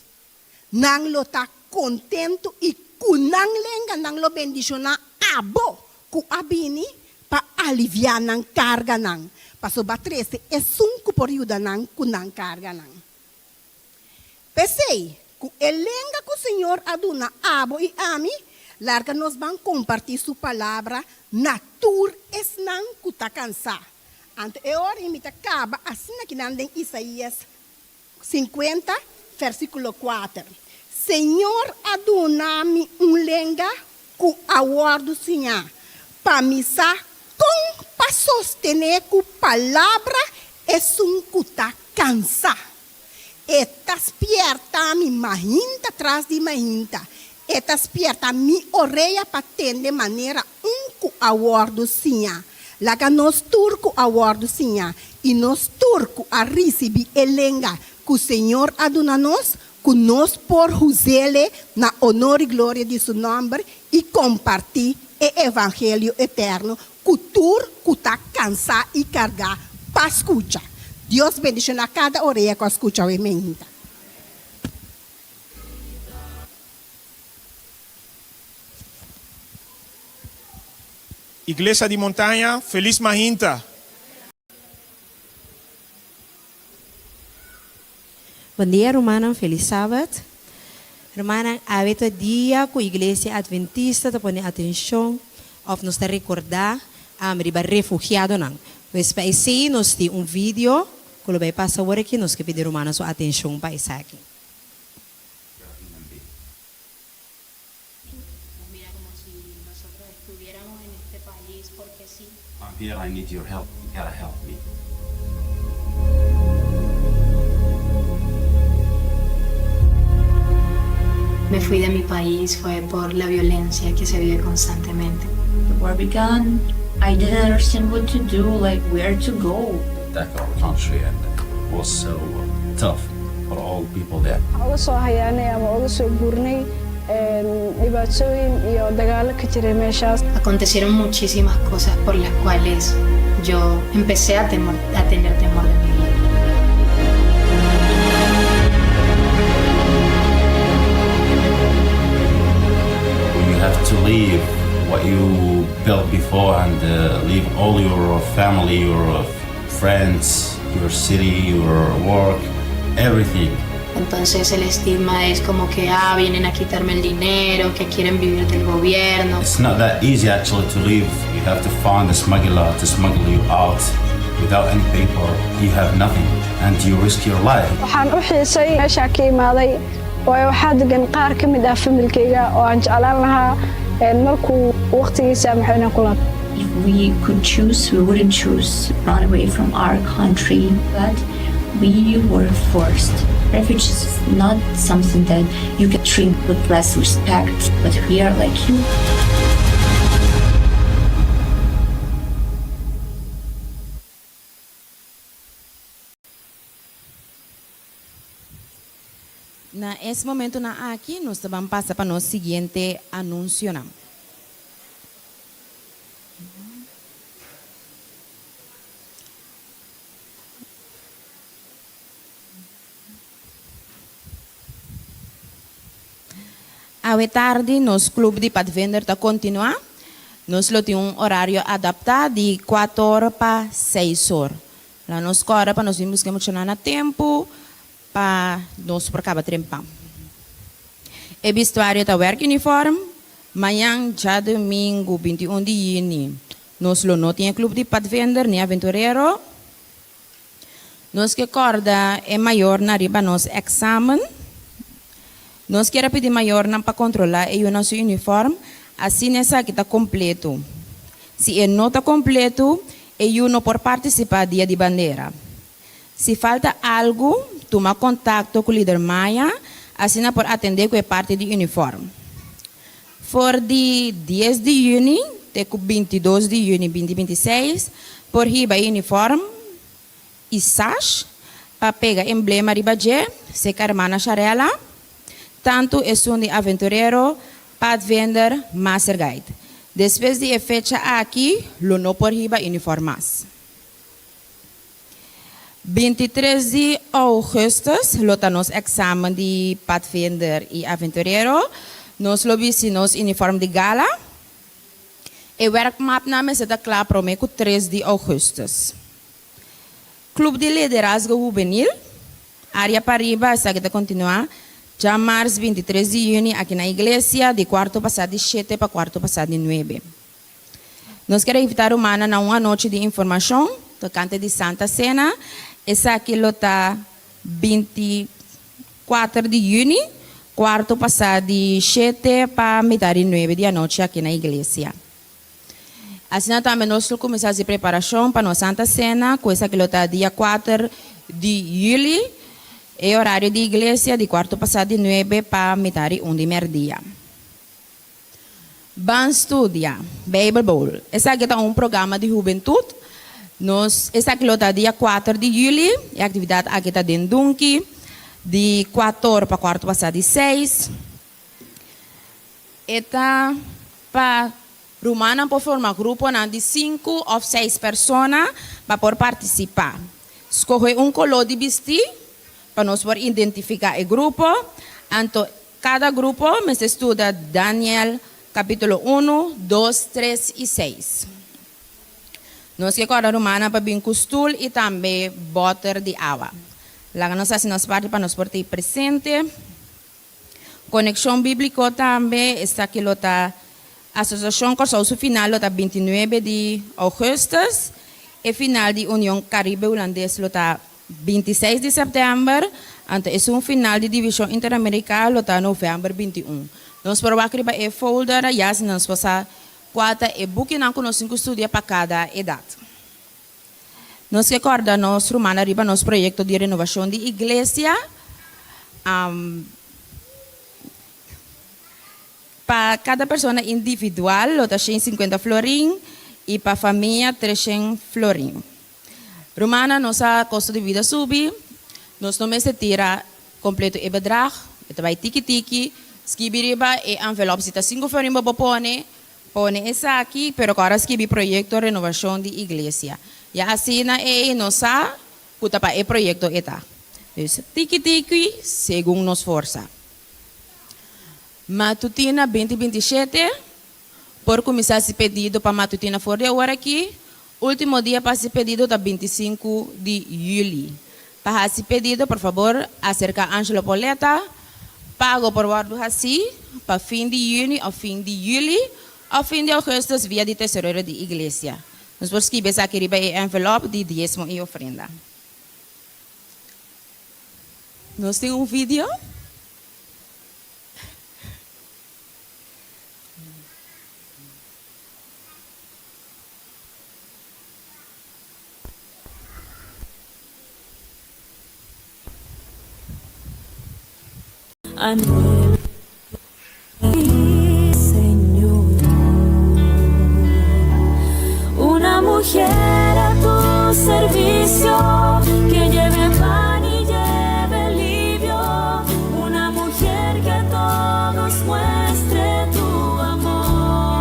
não lo tá contento e que não lenga não lo bendiciona abo, que abini para aliviar ng carga ng. Paso ba 13, é 5 período ng kunang carga ng. Pensei, kung elenga que o Senhor aduna abo e ami, larga nos vão compartilhar sua palavra, natur es não kuta cansa. Ante é hora imita acaba assim que nandem Isaías 50, versículo 4. Senhor aduna-me lenga ku awardo Senhor, para misa com para sostener ku palavra es kuta cansa. Etas pierta mi mahinta atrás de mahinta. Etas pierta mi orelha para atender maneira ku awardo Senhor. Laga nos turco awardo Senhor. E nos turco a receber elenga que o Senhor aduna nos, que nos por usele na honor e glória de seu nome e compartilhar o evangelho eterno, que tu tá cansado e cargar para escutar. Deus bendice a cada orelha que escuta o emenita. Iglesia de Montanha, Feliz Mahinta. Bom dia, hermana. Feliz sábado. Hermana, avete dia que a igreja adventista te põe atenção of nos te recordar a riba refugiado não. Pois para esse nós tem vídeo que vai passar agora aqui nós que pedir hermana sua atenção para isso aqui. I'm here, I need your help. You gotta help me. Me fui de mi país fue por la violencia que se vive constantemente. The war began. I didn't understand what to do, like where to go. Attack our country and it was so tough for all people there. Uga soo hayaanay ama uga soo guurnay dhibaatooyin iyo dagaalo ka jiray meeshaas. Acontecieron muchísimas cosas por las cuales yo empecé a tener temor de mi vida. You have to leave what you built before and leave all your family, your friends, your city, your work, everything. Entonces el estigma es como que vienen a quitarme el dinero, que quieren vivir del gobierno. It's not that easy actually to leave. You have to find a smuggler to smuggle you out. Without any paper, you have nothing and you risk your life. Waxaan u xiisay meesha ka imaaday oo waxaa degan qaar ka mid ah familkayga oo aan jeclaan lahaa markuu waqtigiisa maxayna kula. If we could choose, we wouldn't choose to run away from our country, but we were forced. Refugees is not something that you can treat with less respect, but we are like you. Na esse momento na aqui nós vamos passar para o seguinte anúncio. À tarde, nosso clube de padvender está continuar. Nós temos horário adaptado de 4 horas para 6 horas. Lá nos corre para nós vimos que funcionar na tempo para nós por acabar trempar. O vestuário está work uniforme. Amanhã, já domingo, 21 de junho, nós não temos clube de padvender nem aventureiro. Nós que corda é maior na riba nosso exame. Nós queremos pedir maior para controlar o nosso uniforme, assim nessa aqui está completo. Se não está completo, eu não pode participar do dia de bandeira. Se falta algo, toma contato com o líder Maia, assim não pode atender com a parte do uniforme. For de 10 de junho, até 22 de junho 2026, por riba uniforme e sash, para pegar emblema riba G, se carmana charela, tanto é um de aventureiro, padvender, master guide. Depois de fecha aqui, não por riba uniformas. 23 de agosto, lota nos exame de padvender e aventureiro. Nós lobby nos uniforme de gala. E werkmaatname está klaar para o 3 de augustus. Clube de Liderazgo Juvenil, área Pariba, está aqui a continuar. Já março 23 de junho, aqui na igreja, de quarto passado de 7 para quarto passado de 9. Nós queremos invitar humana na uma noite de informação, tocante de Santa Cena. Essa aqui está 24 de junho, quarto passado de 7 para metade de 9 da noite aqui na igreja. Assim também nós começamos a preparação para a Santa Cena, com essa que está dia 4 de julho, e horário de igreja de quarto passado de 9 para metade de 1 de meio-dia. Vamos estudar Bible Bowl. Esse aqui é um programa de juventude. Esse aqui é dia 4 de julho. A atividade aqui está dentro de Dunque, de 4 para quarto passado de 6. Eta para Romana por formar grupo de 5 ou 6 pessoas para poder participar. Escolhe um color de vestir para nós poder identificar o grupo. Então, cada grupo se estuda Daniel capítulo 1, 2, 3 e 6. Nós que agora Romana para bem costul e também botar de água. Lá nós assinamos parte para nós poder presente. Conexão bíblica também está aqui a associação com o final está 29 de agosto e final de União Caribe Holandesa está 26 de setembro. Então, é um final de divisão interamericana está novembro 21. Nós provavelmente para o folder já se nós possa quatro e book não conhecemos estudia para cada idade. Nós recordamos Romana riba nosso projeto de renovação de igreja. Para cada pessoa individual, está 150 florim e para a família 300 florim. Romana, nossa custo de vida sube, nós não se tira completo e bedrag, então vai tiki-tiki, skibiriba e envelope, se está 5 florim para pone essa aqui, pero agora escrevi projeto de renovação de igreja. E assim, nossa, puta para o projeto está. Tiki-tiki, segundo nos força. Matutina 2027, por começar esse pedido para Matutina fora de hora aqui, último dia para esse pedido está 25 de julho. Para esse pedido, por favor, acerca Ângelo Poleta, pago por guardo assim, para fim de junho ao fim de julho, ao fim de agosto, via de tesouro de igreja. Nós vamos escrever aqui em envelope de dízimo e ofrenda. Nós temos vídeo. Señor, una mujer a tu servicio que lleve pan y lleve alivio, una mujer que a todos muestre tu amor,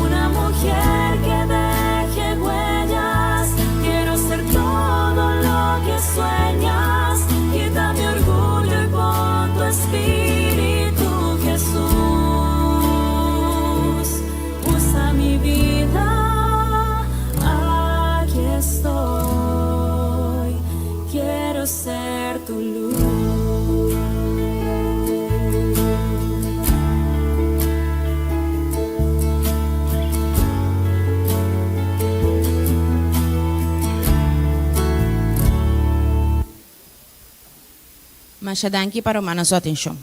una mujer que deje huellas, quiero ser todo lo que sueñas, quita mi orgullo y pon tu espíritu, Jesús, usa mi vida, aquí estoy, quiero ser tu luz. Mashadanki para Romana sua atenção.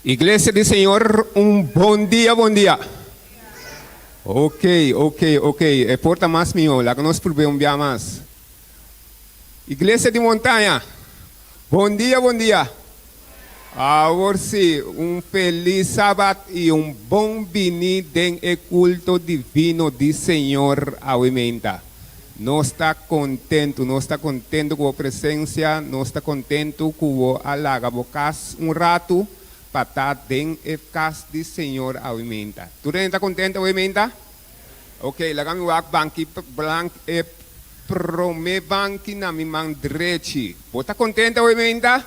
Iglesia del Señor, un buen día, buen día. Ok. Porta más mío, la que nos provee un día más. Iglesia de Montaña, buen día, buen día. Ahora sí, un feliz sábado y un buen venir en el culto divino del Señor Aumenta. No está contento con la presencia, no está contento con alaga bocas un rato para estar en el casa del Señor Aumenta. ¿Tú estás contento, Aumenta? Ok, la gami wak banki blank prome banki na mi man drechi. ¿Vos estás contento, Aumenta?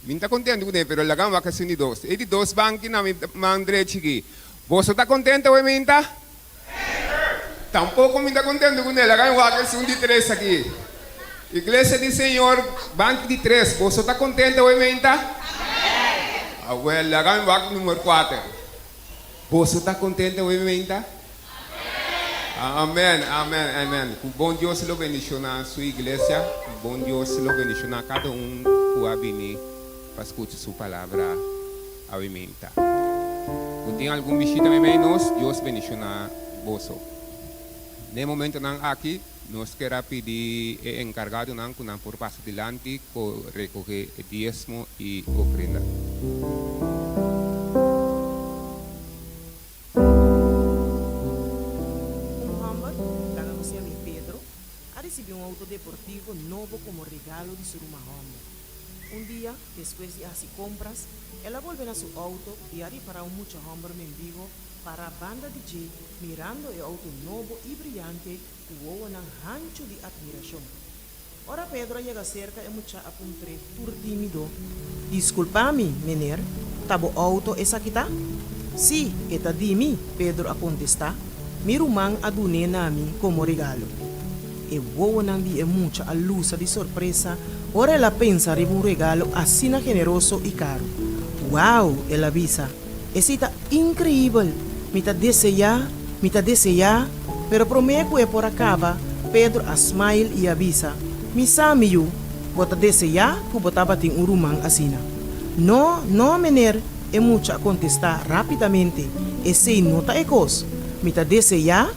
Mi está contento con él, pero la gami wak es un dos. Y dos banki na mi man drechi. ¿Vos estás contento, Aumenta? Tampoco me está contento con él. Acá en un de tres aquí. Iglesia del Señor, banco de tres. ¿Vos está contento hoy, menta? Bueno, acá en número 4. ¿Vos está contento hoy, menta? Amén. Bom Dios lo bendiciona a su iglesia. Bom Dios lo bendiciona a cada uno que va a venir para escuchar su palabra. Amén. Si tem algum visita menos, Deus bendiciona vos. No momento nang aqui, nós queremos pedir encargado nang kunang por passo adiante com recoger diezmo e ofrenda. Muhammad, ganamos a mi Pedro, a receber auto deportivo novo como regalo de su Muhammad. Un día, después de hacer compras, ela volvió a su auto y ha reparado mucho hombre mendigo para a banda DJ, mirando el auto novo y brillante, hubo un ancho de admiración. Ahora Pedro llega cerca y mucha apuntre por tímido. Disculpa-me, meneer, tabo auto esa kita? Sí, eta dimi, Pedro a contestar. Mi rumang adune nami como regalo. E hubo un día mucha alusa de sorpresa. Ora ela pensa en un regalo así generoso y caro. Wow, ela avisa. Esse está incrível. Me está desejar, pero prometo que por acaba, Pedro a smile e avisa. Mi samiu, bota desejar que botava tem rumang asina. No, meneer, é muito a contestar rapidamente. Esse nota é cos. Me está desejar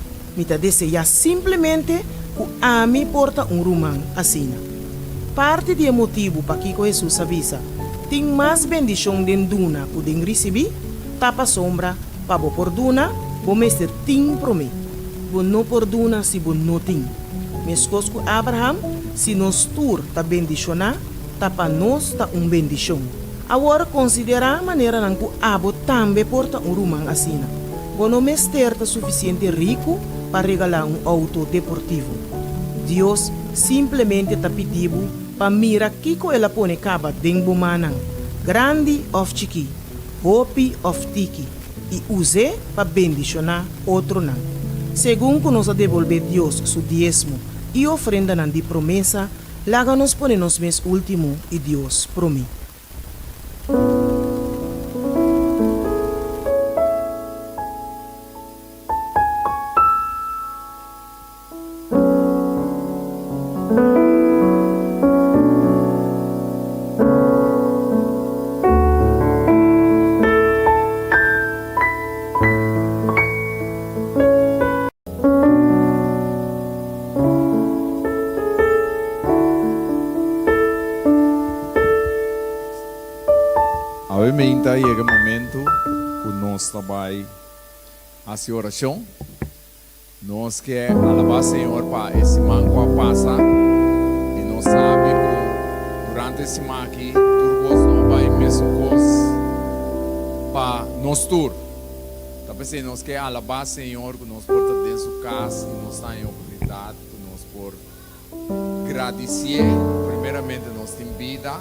simplesmente que a mim porta rumang asina. Parte do motivo para que Jesus avisa, tem mais bendição den duna que den receber, tapa sombra, para bo por duna, bo mester ting prome. Bo no por duna si bo no ting. Mescos com Abraham, si nos tur ta bendiciona, tapa nos ta bendição. Agora considera a maneira nan que abo também porta rumang asina. Bo no mester ta suficiente rico para regalar auto deportivo. Deus simplesmente ta pediu para mira kiko ela pone caba den bumanang, grande of chiki, hopi of tiki. E use para bendicionar outro não. Segundo nos devolver Deus su diezmo e ofrenda nan de promessa, láganos pone nos mes último e Deus promete. Obviamente chega o momento que nós trabalhamos a oração. Nós queremos alabar o Senhor para esse manco a passar. E nós sabemos que durante esse manco aqui, tudo não vai mesmo coisa para nós todos. Então, nós queremos alabar o Senhor que nós portamos dentro da casa e nós estamos em oportunidade que nós por agradecer. Primeiramente, nós temos vida.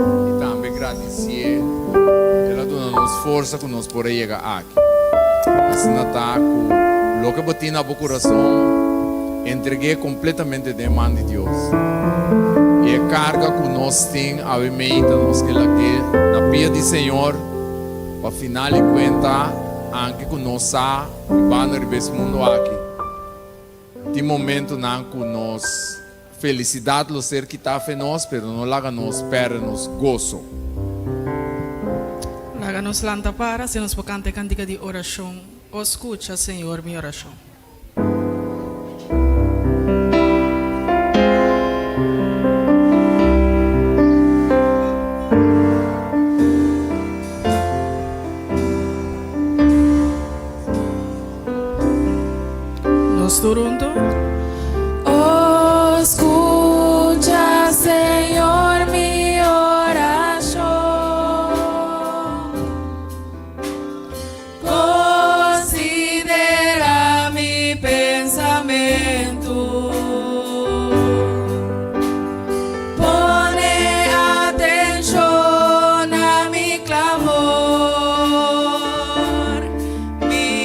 E também agradecer ela dando-nos força que nós podemos chegar aqui. Assim está com o que botei no meu coração, entreguei completamente de mão de Deus. E a carga que nós temos, a mente, nós que na pia do Senhor, para final de contas, anche que nós sabemos que vamos nesse mundo aqui. Tem momento não que nós felicidade lo ser que está em nós, pero não laga nos perder nos gozo. nos lanta para, se nos canta cantiga de oração. Escucha, Senhor, minha oração. Nos Toronto. Escucha, Senhor, mi oração. Considera mi pensamento. Pone atenção a mi clamor. Mi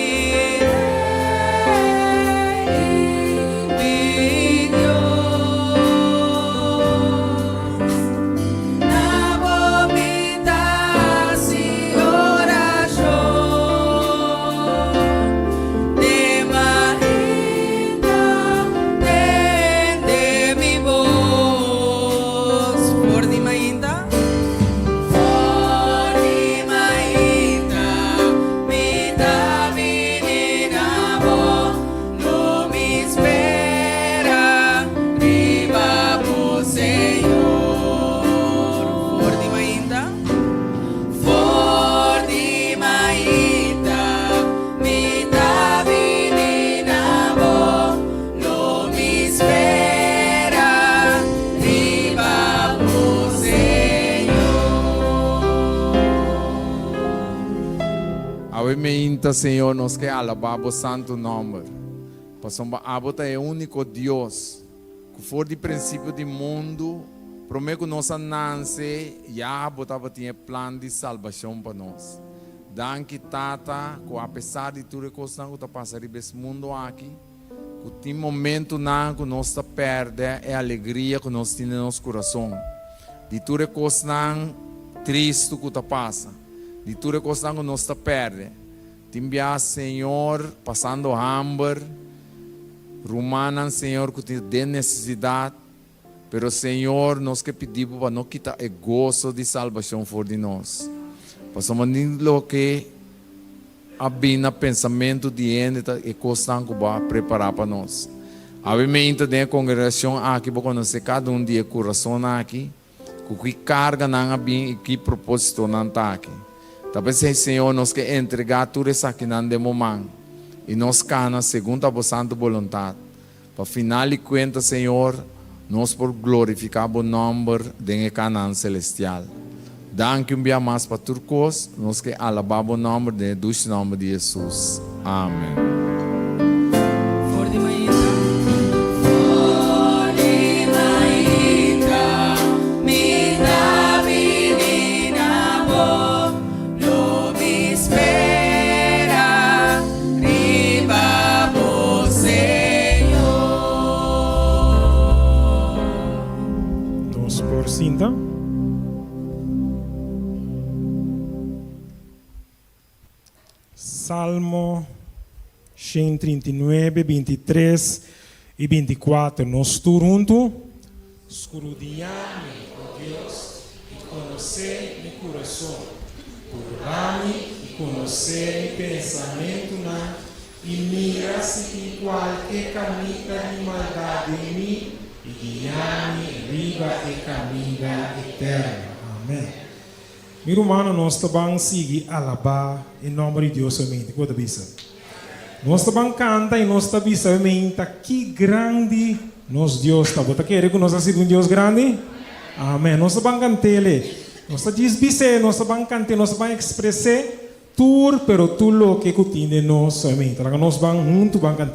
Amém, Senhor, nós queremos alabar o santo nome. Passamos a abota é o único Deus que for de princípio do mundo, promete que nossa nasce já botava tinha plano de salvação para nós. Danke tata, que apesar de tudo que nós está passando nesse mundo aqui, que tem momento na que nós está perde é a alegria que nós temos no nosso coração. De tudo que nós não triste que está passa, de tudo que nós está perde. Timbia, Senhor, passando hambre, rumana, Senhor, que tem necessidade, pero, Senhor, nós que pedimos para não quitar o gozo de salvação for de nós. Passamos nisso que abina pensamento de gente e coisa que vai preparar para nós. Obviamente, tem a congregação aqui, para conhecer cada de coração aqui, que carga não abina e que propósito não está aqui. Talvez, Senhor, nós que entregar tudo isso aqui no momento e nós cana segundo a vossa santa vontade. Para final de contas, Senhor, nós por glorificar o nome de Canaã celestial. Danke um dia mais para turcos, nós que alabar o nome de Deus, nome de Jesus. Amém. Cinta. Salmo 139, 23 e 24. Nós turunto, escudriñame, ó Deus, e conhecer meu coração. Purame e conhecer meu pensamento, e mira se tem qualquer caminho de maldade em mim, e guiar-me riba e caminho eterno. Amém. Meu irmão, nós também seguimos alabar em nome de Deus somente. Quanto bisa? Nós também canta e nós também somente que grande nosso Deus está. Você quer que nós seja um Deus grande? Amém. Nós também cantamos. Nós também nós também cantamos, nós também expressamos tudo, pero tudo o que tem nós somente. Nós vamos juntos cantar.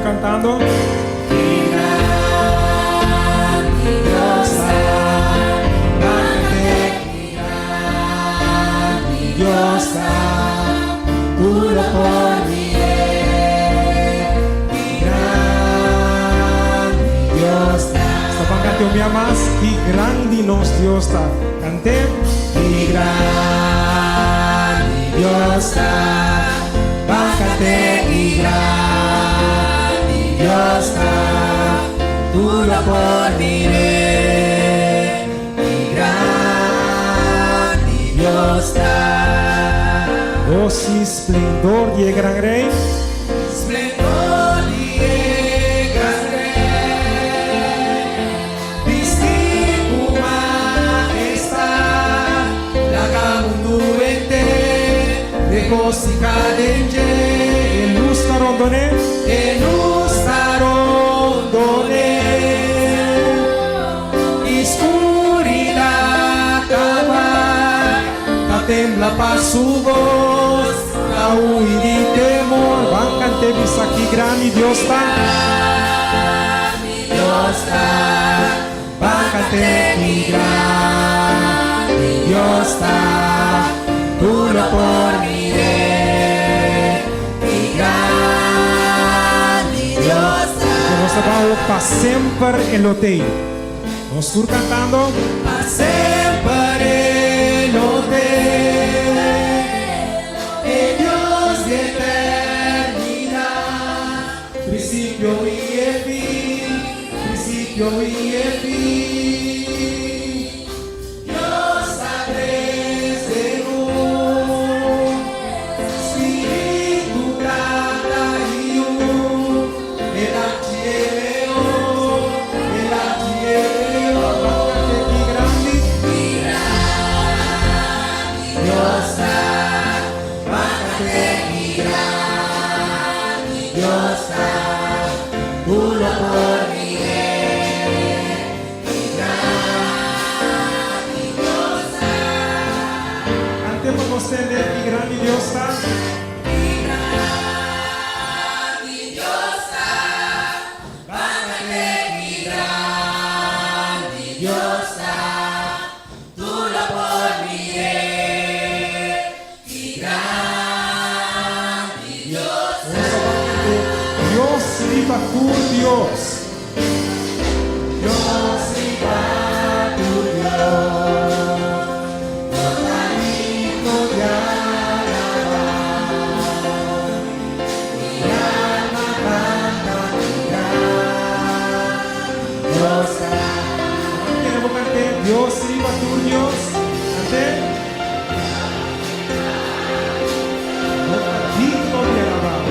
Cantando. Puro por mí, Dios está. Esta canción me amas, y grande nos Dios está. Cante. Y grande Dios está. Báncate y grandiosa, tú lo pormiré, y grandiosa. Voz y esplendor de gran rey. Esplendor y gran rey, viste tu majestad, la mundo entero de cosica denge, En luz carondone. en ustarondone, escuridad acabar, la tembla para su voz, la huir de temor. Bancante bisa que grande Dios está. Grandiosa, bájate y grandiosa, tú lo pormiré, y grandiosa. Nós vamos para sempre el hotel. Nós estamos cantando. Pa' sempre lo te, el Dios de eternidad, principio y el fin, principio y el fin. Dios agres de luz, Espíritu tata y luz, el archieleo, el archieleo, grandiosa, bájate y grandiosa, tú lo pormiré, y grandiosa, Cantemos con ustedes que grande Dios está. grandiosa, bájate y grandiosa, tú lo pormiré, y grandiosa. Dios viva tu Dios. Dios viva tu Dios, totalito de alabar, mi alma canta tu grandiosa. Queremos cantar Dios viva tu Dios. Cante. Digno de alabar.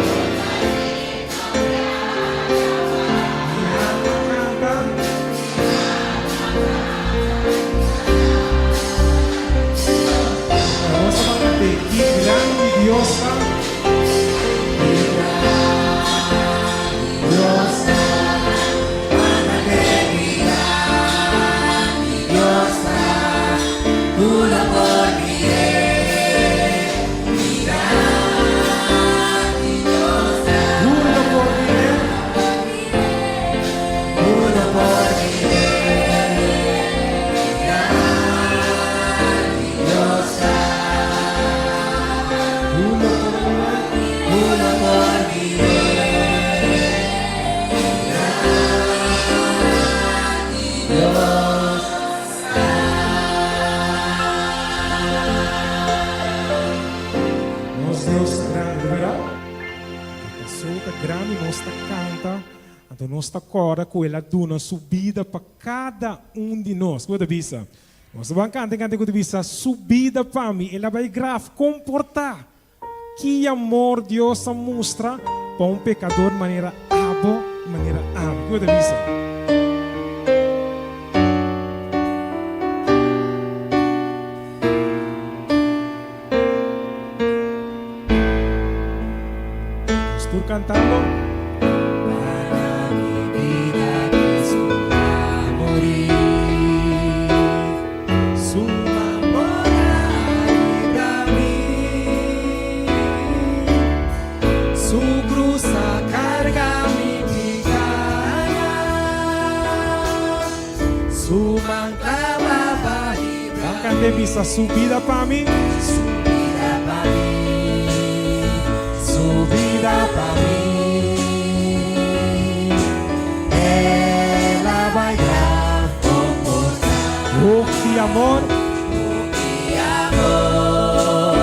Mi alma canta. Vamos a cantar que grande Dios está. Grandiosa, bájate y grandiosa, tú lo pormiré, y grandiosa, Tú lo pormiré. tú lo pormiré, y grandiosa, Tú lo pormiré. tú lo pormiré, y Nós Deus está grande, verdade? A pessoa está grande, nós está canta. Então nós está agora com ela dando subida para cada de nós. Quando visa, nós vamos cantar quando visa subida para mim. Ela vai grave comportar que amor Deus mostra para pecador de maneira abo, maneira amo. Quando visa. Estou cantando. para mi vida Cristo va a morir, su amor libra a mí, su cruz carga mi picada, su mancaba va a librar, Vamos cantar visa subida para mí. su vida para mí, su vida para mí. Ela vai dar Oh, que amor. que amor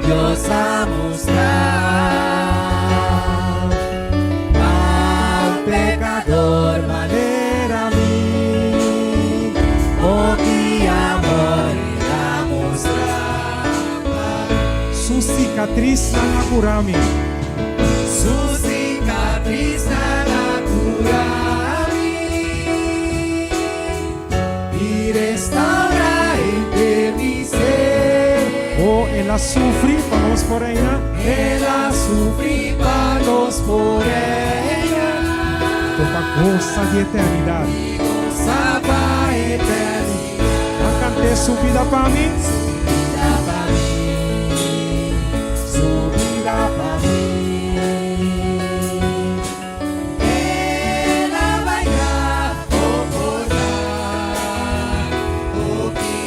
Dios a mostrar. cicatriz na nakurami. Su cicatriz la curami y restaura entre mi ser. Oh, ela sufre para nós por ella. Ela sufre para nos por ella. Toca goza de eternidade. Goza para eternidade. A cante su vida para mí. Su vida para mí. Ela vai dar concordar. Oh, que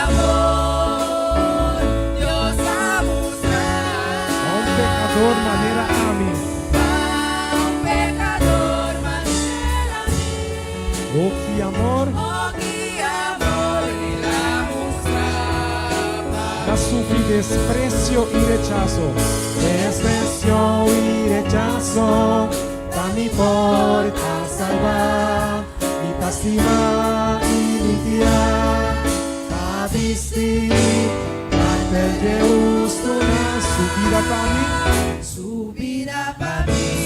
amor Deus a mostrar. Um pecador maneira a mim. Um pecador maneira a mim. Oh, que amor. Oh, que amor Ele a mostrar. La sufre desprecio y rechazo. Desprecio y rechazo, pa' mi porta salvar, mi castima y limpiar, pa' vestir, pa' de justo su vida pa' mí, su vida pa' mí,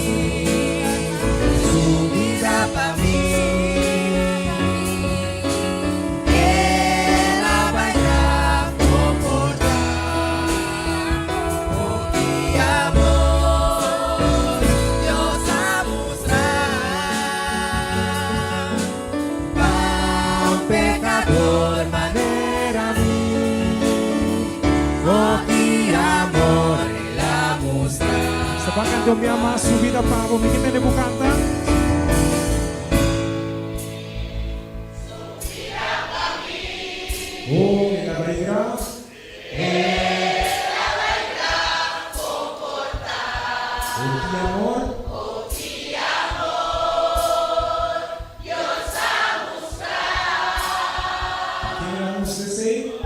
su vida pa' mí. Ela vai dar concordar. Oh, que amor Deus a mostrar. Pa' um pecador maneira a mim. Oh, que amor Ele a mostrar. Sa pagkanto mi ama su vida para mo. Miki tene bukanta. Oh, ela vai dar. Oh, que amor. Quem ela nos deseja?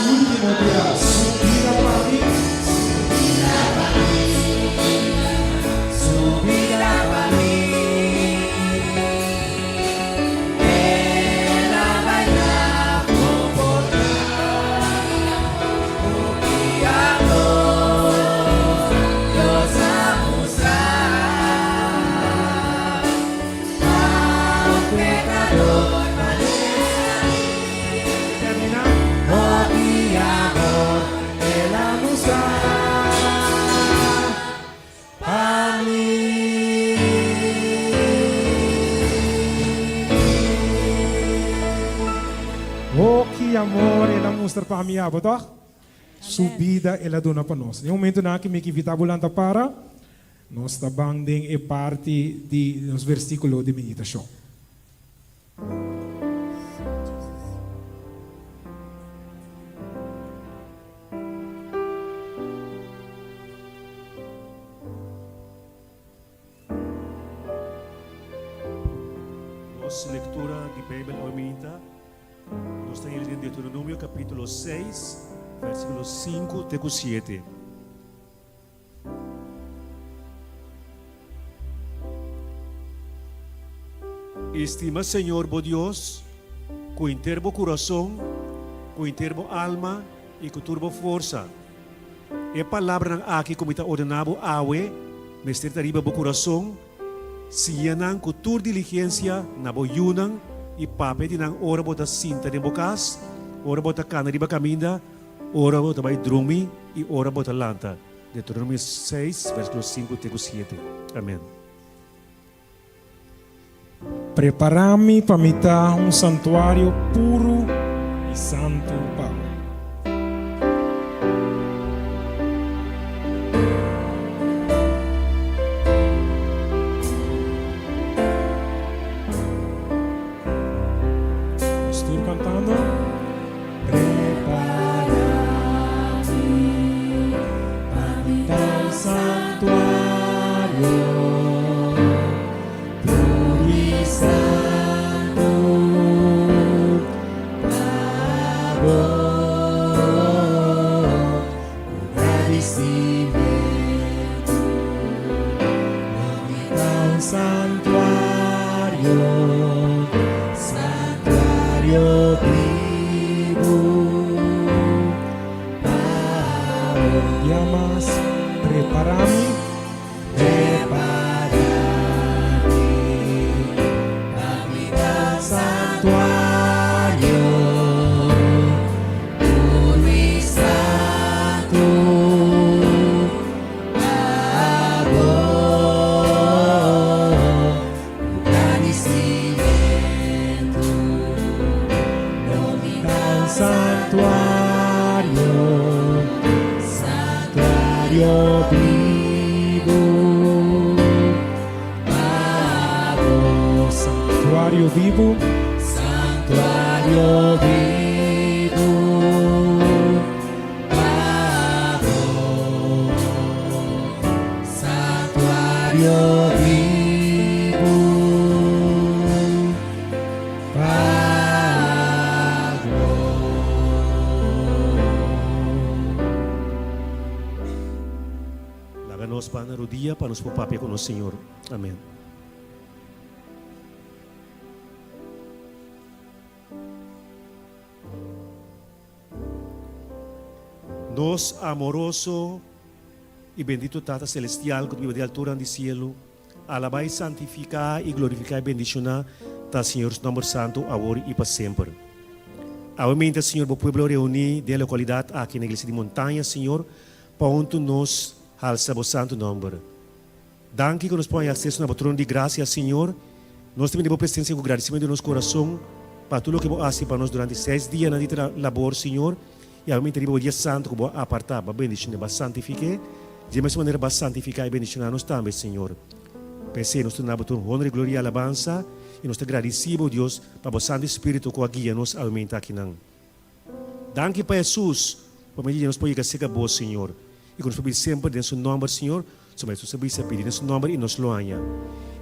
Último dia, su vida para mí. Su vida pa' mí. Ela vai dar concordar. Oh, que amor Deus a mostrar. Pa' um pecador maneira a mim. Terminar. Oh, que amor Ela nos dá a mim. Oh, que amor ela mostra para mim, toch? Su vida ela dona para nós. Em um momento na que me invita bulanta para, nós está banding e parte de nos versículo de meditação. Nossa leitura de Bíblia aumenta. Nós estamos em Deuteronômio capítulo 6, versículos 5 até 7. Estima, Senhor, bo Deus, com inteiro coração, com inteiro alma e com turbo força. E palavra aqui como está ordenado awe, mestre tariba bo coração, siyanan com tur diligência na boyunan e pape dinang ora bota cinta de bocas, ora bota cana de bacaminda, ora bota vai drumi e ora bota lanta. Deuteronômio 6, versículos 5 até 7. Amém. Prepara-me para me dar um santuário puro e santo para Estou cantando. Prepara-me para me dar um santuário puro e santo para agradecimento. Não me dá um santuário santuario vivo. Un día más, prepárame. Santuario, un santo, agradecimiento, domina santuario, santuario vivo, Santuario vivo. santuario vivo, Pablo, santuario vivo, Pablo. Láganos para na rodilla para nos papapia con el Señor. Amén. Nos amoroso y bendito Tata Celestial que vive de altura en el cielo, alaba y santifica y glorifica y bendicionar ta Señor su nombre santo ahora y para siempre. Ahora, Señor, el pueblo reunido de la localidad aquí en la iglesia de montaña, Señor, para nos alza o santo nombre. Danke que nos põe acesso na trono de graça, Senhor. Nós também temos presença com agradecimento do nosso coração para tudo o que você faz para nós durante 6 dias na dita labor, Senhor. E realmente o dia santo que você apartar para bendicionar, para santificar. De mesma maneira, para santificar e bendicionar nós também, Senhor. Pensei, nós temos honra, glória e alabança. E nós estamos agradecidos, Deus, para o Santo Espírito que guia nos aumenta aqui. Danke para Jesus, para que nós podemos ser bons, Senhor. E que nós podemos sempre, em seu nome, Senhor, somente você precisa pedir em seu nome e nos loanha.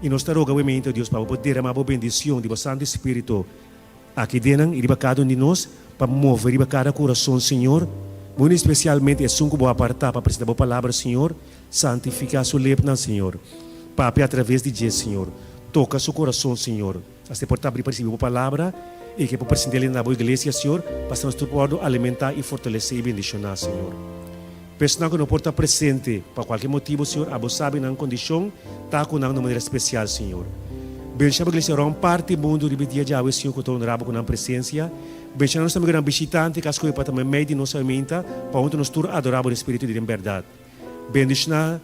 E nós te rogamos, Deus, para poder derramar a bendição do Santo Espírito aqui dentro e de cada um de nós, para mover de cada coração, Senhor. Muito especialmente, é que vou apartar para apresentar a palavra, Senhor, santificar sua lepna, Senhor. Papai, através de Jesus, Senhor, toca seu coração, Senhor. Até por abrir para receber a palavra e que por apresentar na boa igreja, Senhor, para nós poder alimentar e fortalecer e bendicionar, Senhor. Pessoa que não pode estar presente por qualquer motivo, Senhor, você sabe na condição, está com uma maneira especial, Senhor. Benção a igreja uma parte do mundo de dia de água, Senhor, que estou honorado com a presença. Benção nós também visitante, que as coisas para também meio de nossa mente, para onde nós todos adoramos o Espírito de verdade. Bendição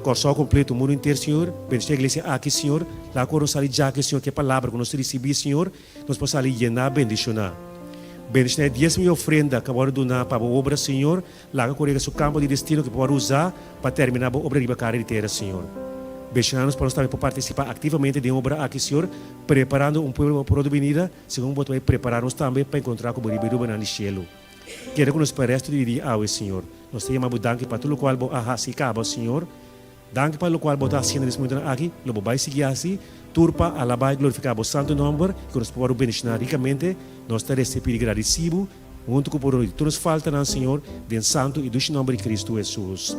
coração completo, o mundo inteiro, Senhor. Bendição a igreja aqui, Senhor. Lá que nós ali já que, Senhor, que a palavra que nós recebemos, Senhor, nós possamos ali llenar, bendicionar. Bendição 10,000 ofrendas que vamos doar para a obra, Senhor. Lá que correga seu campo de destino que vamos usar para terminar a obra de carreira inteira, Senhor. Bendição-nos para nós também participar ativamente de obra aqui, Senhor, preparando um povo para a venida, segundo também preparar-nos também para encontrar com o Ribeiro no cielo. Quero que nos pareça de dia ao Senhor. Nós te chamamos danke para tudo o qual você acaba, Senhor. Danke para o qual você está fazendo nesse momento aqui. Logo vai seguir assim. Turpa, alabar e glorificar o santo nome, que nos pode bendicionar ricamente. Nós te recebemos agradecido, junto com o poder de tudo nos falta, Senhor, de santo e do nome de Cristo Jesus.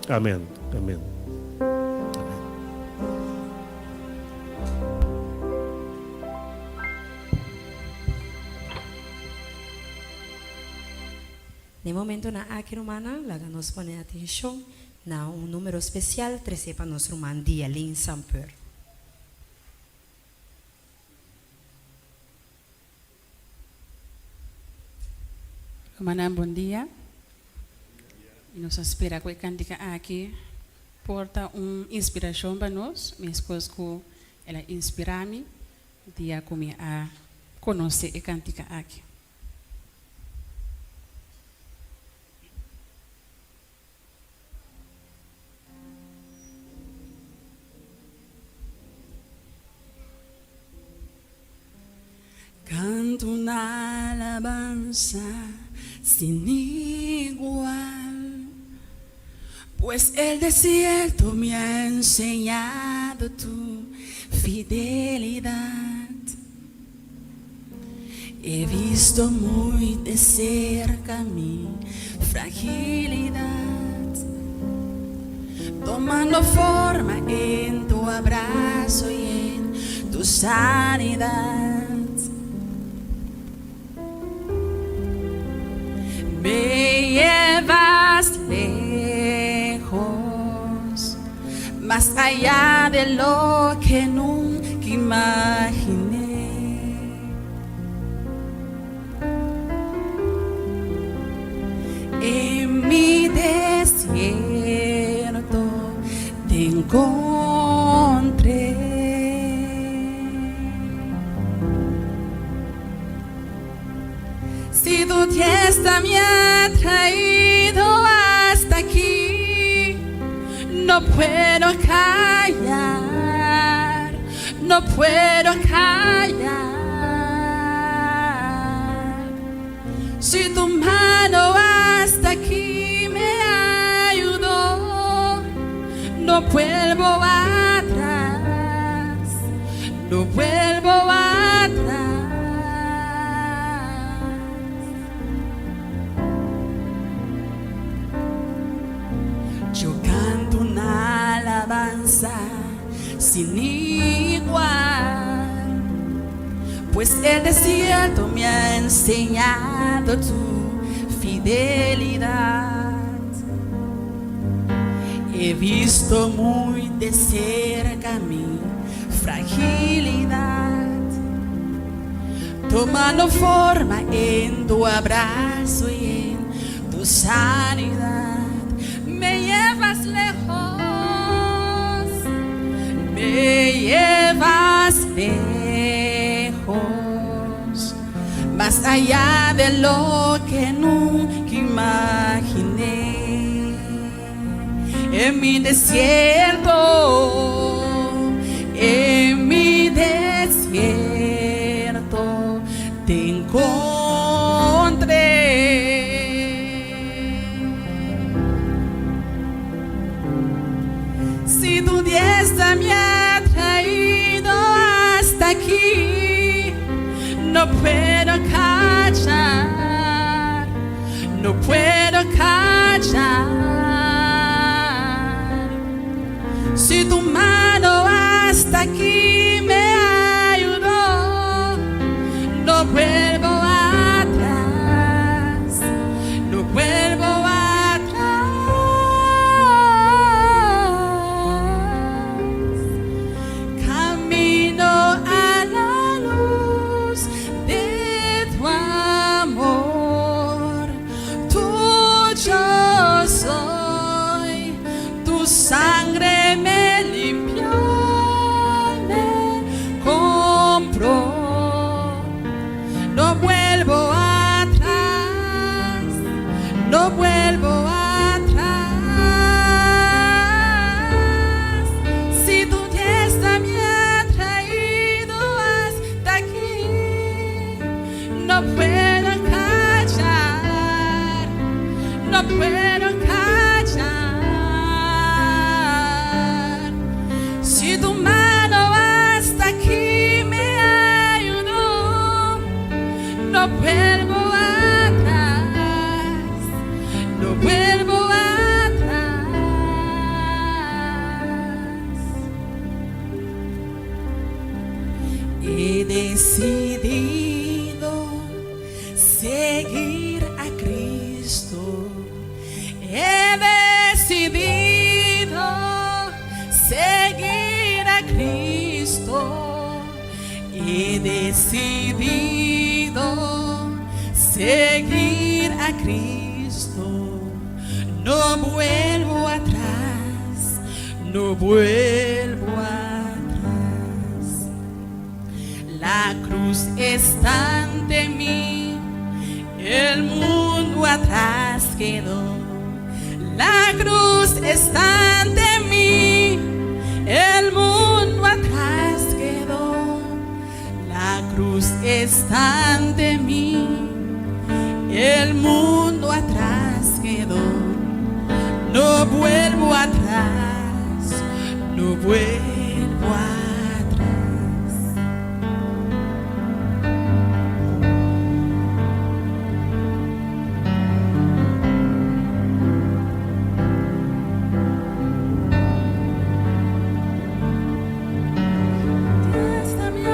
Amém. Amém. No momento na aqui romana, laga nos pone atenção na número especial 13 para nosso romano dia Lin Samper. Romana, bom dia. E nos espera que cantica aqui porta inspiração para nós, minha esposa que ela inspira-me dia como a conhecer e cantica aqui. Canto una alabanza sin igual, pues el desierto me ha enseñado tu fidelidad. He visto muy de cerca mi fragilidad, tomando forma en tu abrazo y en tu sanidad. Me llevas lejos, más allá de lo que nunca imaginé. En mi desierto te encontré. Si tu diestra me ha traído hasta aquí, no puedo callar, no puedo callar. Si tu mano hasta aquí me ayudó, no vuelvo atrás, no vuelvo atrás. Yo canto una alabanza sin igual, pues el desierto me ha enseñado tu fidelidad. He visto muy de cerca mi fragilidad, tomando forma en tu abrazo y en tu sanidad. Me llevas lejos, me llevas lejos, más allá de lo que nunca imaginé. En mi desierto, en mi desierto te encontré. Si tu diestra me ha traído hasta aquí, no puedo callar, no puedo callar. Si tu mano hasta aquí me ayudó, no vuelvo atrás, no vuelvo atrás. Camino a la luz de tu amor, tuyo soy, tu sangre me limpió, me compró. No vuelvo atrás, no vuelvo atrás. Si tu diestra me ha traído hasta aquí, no puedo callar, no puedo callar. Si tu mano hasta aquí me ayudó, no vuelvo atrás, no vuelvo atrás. He decidido seguir a Cristo. He decidido seguir a Cristo. He decidido seguir a Cristo. No vuelvo atrás, no vuelvo atrás. La cruz está ante mí, el mundo atrás quedó. La cruz está ante mí, el mundo atrás quedó. La cruz está ante mí, el mundo atrás quedó. No vuelvo atrás, no vuelvo atrás. Esta me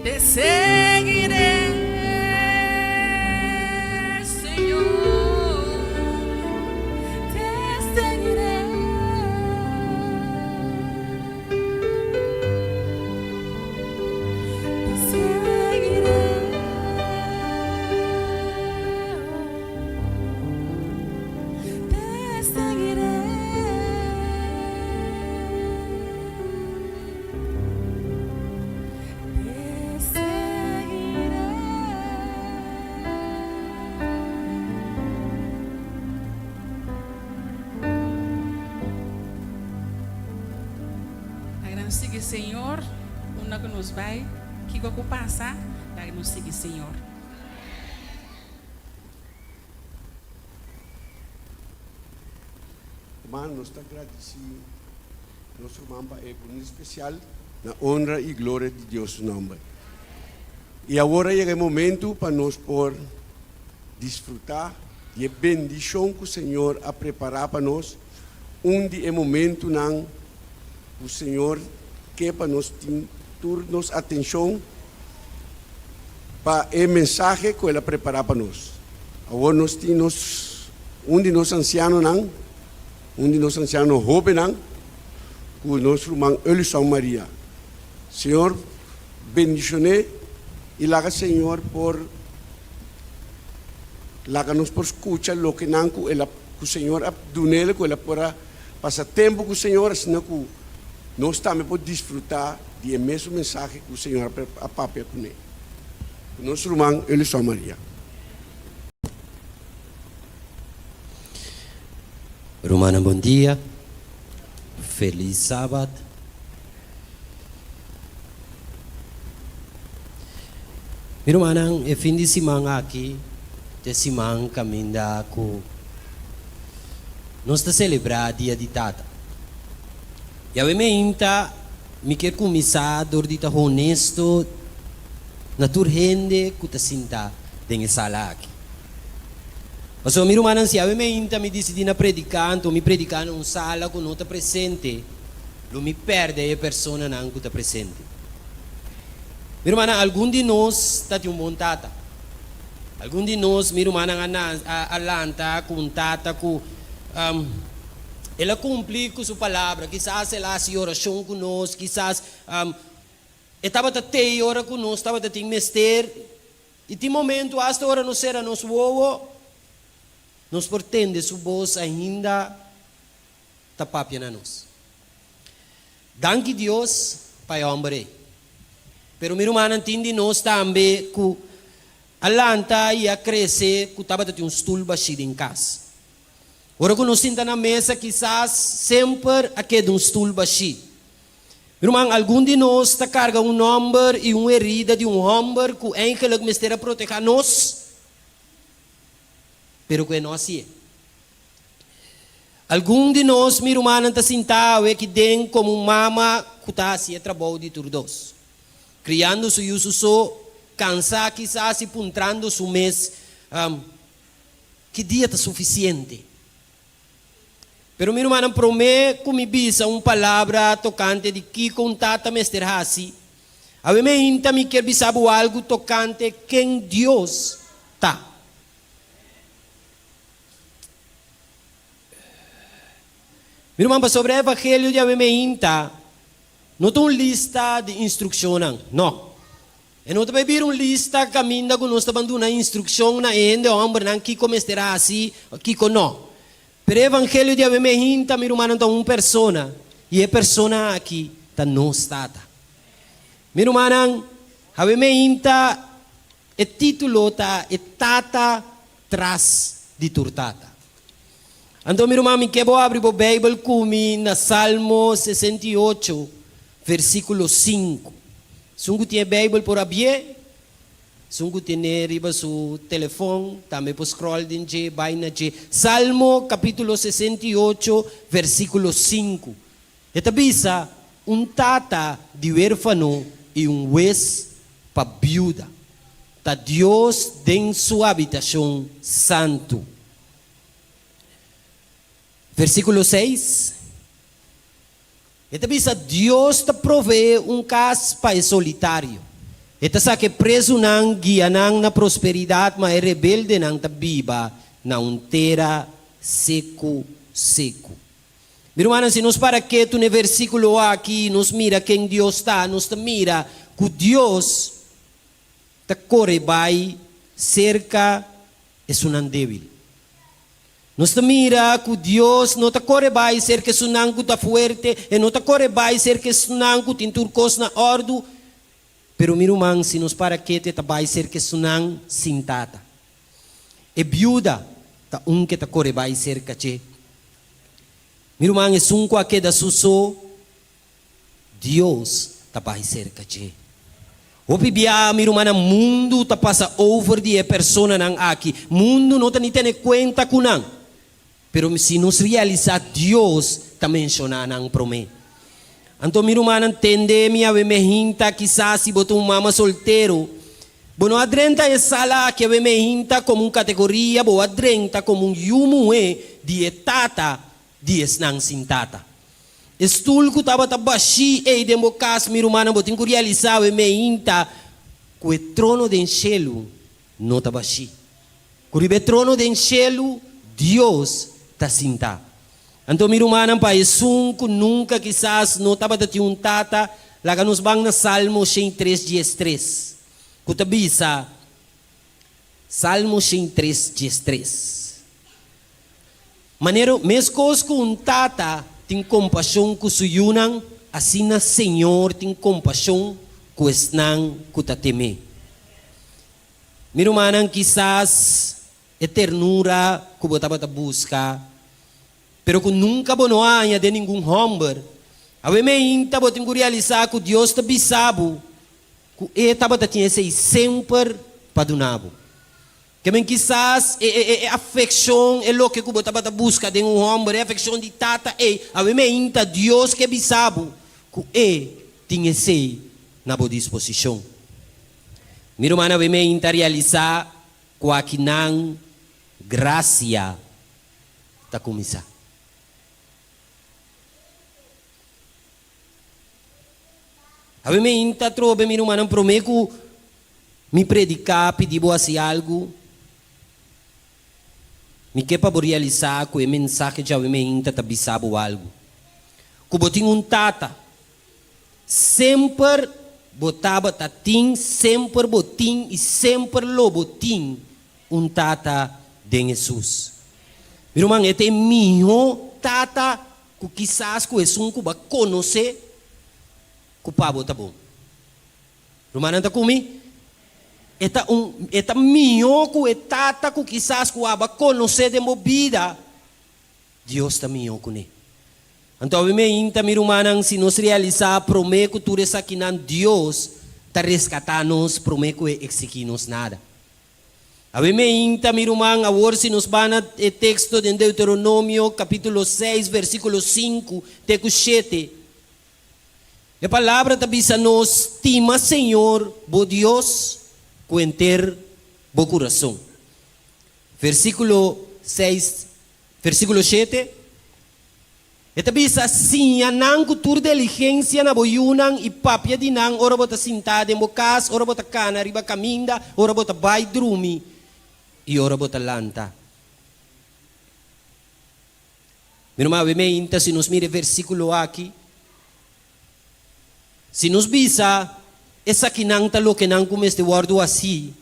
Te seguiré, Señor, te seguiré. Te seguiré. Te seguiré. Te seguiré. Sigue Senhor, uma que nos vai, que go passa, lá nos sigue Senhor. Hermano, nós estamos agradecidos. Nosso irmão é por um especial na honra e glória de Deus nome. E agora chega o momento para nós por desfrutar de bendição que o Senhor a preparar para nós. Onde é momento não o Senhor quer para nós turnos atenção para o mensagem que Ele preparar para nós. Agora nós temos onde nós ancianos não, onde nós ancianos jovens não, com nosso irmão Elisão Maria. Senhor, bendicione e laga Senhor por laga-nos por escuchar o que não que o Senhor abdunele, que Ele para passar tempo com o Senhor, assim que nós também podemos desfrutar do mesmo mensagem que o Senhor a papel com ele. Nosso irmão Elisão Maria. Romana, bom dia. Feliz sábado. Meu irmão, é fim de semana aqui, de semana caminhar com nós está celebrar dia de tata. E a minha me quer começar a estar honesto na tua gente que está senta dentro da sala aqui. Mas o meu irmão, se a minha me decidi na predicando, me predicando em uma sala que não está presente, não me perde a pessoa não que está presente. Meu irmão, algum de nós está de um bom tata. Algum de nós, meu irmão, alanta com tata com ela cumpre com sua palavra, quizás ela se oração conosco, quizás estava até hora conosco, estava até mester, e de momento, esta hora não será nosso ovo, nos pretende sua voz ainda tapapia na nós. Danke Deus, Pai homem. Pero meu irmão entende nós também que a lanta ia crescer, que estava até um stool baixo em casa. Ora, quando nós sentamos na mesa, quizás sempre aqui de um stool baixo. Irmão, algum de nós está carga um número e uma herida de um homem que é que ele mistério proteger nós, pero que não assim. Algum de nós, meu irmão, está sentado aqui dentro como uma mama que está assim, trabalho de todos. Criando seu uso só, cansar quizás e puntrando seu mês, que dia está suficiente. Pero meu irmão, promete que me bisa uma palavra tocante de que contata Mr. Hassi. A mim me quer bisar algo tocante quem Deus está. Meu irmão, sobre o evangelho de Amém, não tem uma lista de instruções, não. E não tem uma lista que caminha com nós abandonando instrução na ende, homem, não que começará assim, que não. Pero o evangelho de Amém, meu irmão, é uma pessoa, e a pessoa aqui está não está. Meu irmão, Amém, o título está tata tras de turtata. Então, meu irmão, me quero abrir a Bíblia comigo na Salmo 68, versículo 5. Se você tem a Bíblia por abrir, se você tem riba seu telefone, também pode scroll dentro, vai na Salmo capítulo 68, versículo 5. Esta bisa, tata de huérfano e juez para viúva. Está Deus em sua habitação santo. Versículo 6. Esta bisa Deus te provee caso para solitário. Esta sa que preso nang guia nang na prosperidade, mas é rebelde nang tabiba na terra seco. Meu irmão, se nos para que tu no versículo aqui nos mira quem Deus está, nos te mira que Deus te corre vai cerca é um débil. Nos te mira que Deus não te corre vai cerca é um que está forte, e não te corre vai cerca é um que tem turcos na ordo. Pero meu irmão, se nos para que te vai cerca é um sintata. É viúva ta que te corre vai cerca che. Meu irmão, é com aquele da suso, Deus ta vai cerca che. O pibia, meu irmão, mundo ta passa over de persona nang aqui. Mundo não ta ni tem conta com nang. Pero se nos realizar Deus ta menciona nang prome. Então, meu irmão, entende minha vemehinta quizás se botou mama solteiro. Bueno, adrenta é sala que vemehinta como categoria, bo adrenta como yumu de tata, de nang sintata. Estul ku taba tabashi e democas meu irmão, botin ku realizar vemehinta que o trono do cielo não tabashi. Kuribe trono do cielo, Deus ta sinta. Então, meu irmão, pa que nunca quizás não taba dati tata, laga nos bang na Salmo 103:3. Kutabisa, Salmo 103:3. Maneiro, mescos com tata, tem compaixão com suyunang, assim na Senhor tem compaixão com esnang kutateme. Meu irmão, quizás é ternura que botava ta busca, pero que nunca bonoanha de nenhum homem. A vemehinta botin realizar que Deus te bisabo, que estava tinha sei sempre padunabo. Que men quizás afeição é lo que botava ta busca de homem, afeição de tata a vemehinta Deus que bisabo, que tinha sei na boa disposição. Meu irmão, a vemehinta realizar que aqui não graça ta começar. Ave me inta trobe mi irmão prometo me predicar pedir assim algo me que para realizar com a mensagem de ave me inta tabisabo algo que botin tata sempre botava tatim sempre botin e sempre lo botin tata de Jesus meu irmão este minho tata que quizás que é que vai conhecer culpado tá bom. Romana tá comigo? Eta minho que etata que quizás que aba conhecer de movida. Deus tá minho com ele. Então a mim inta mi romana se nos realizar prometo tu res aqui nan Deus tá rescatar-nos prometo exeguir-nos nada. A mim inta mi romana agora se nos bana o texto de Deuteronômio capítulo 6 versículo 5 teco 7. A palavra tabisa nos tima Senhor, bo Deus, com enter bo coração. Versículo 6, versículo 7. E tabisa sim, anang kutur diligência na boyunang ipapya dinang, ora bota sintade mo kas, ora bota kana, riba kaminda, ora bota bay drumi, e ora bota lanta. Meu irmão, me inta se nos mire versículo aqui. Se nos visa, essa que não está lo que não como este guardo assim,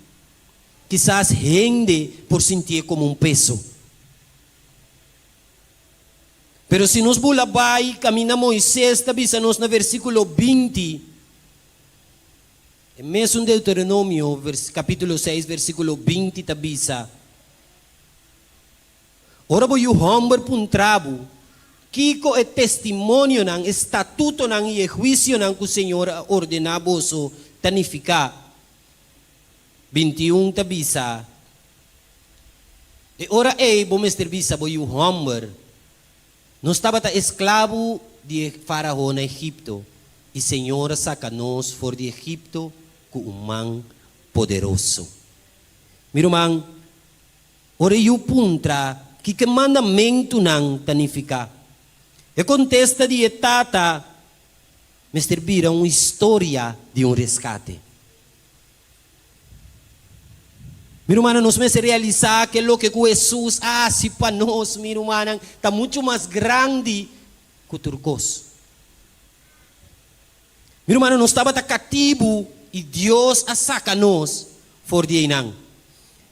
quizás rende por sentir como peso. Pero se nos bula vai, camina Moisés, tabisa nos na versículo 20, mesmo Deuteronômio, capítulo 6, versículo 20, tabisa, ora bo yu homem puntrabo, Kiko é testemunho ng estatuto ng e juízo ng que o Senhor ordenabo so tanificar. 21 tabisa. E ora bo Mr. Bisa bo yung homem. Nós estava ta esclavo de Faraó na Egipto. E Senhor saca-nos for de Egipto com man poderoso. Meu irmão, ora yu puntra que mandamento não tanificar. E contesta de tata, Mr. Bira, uma história de um resgate. Meu irmão, nós vamos realizar que o que Jesus hace para nós, meu irmão, está muito mais grande que o turcos. Meu irmão, nós estava cativo e Deus a saca-nos for de enang.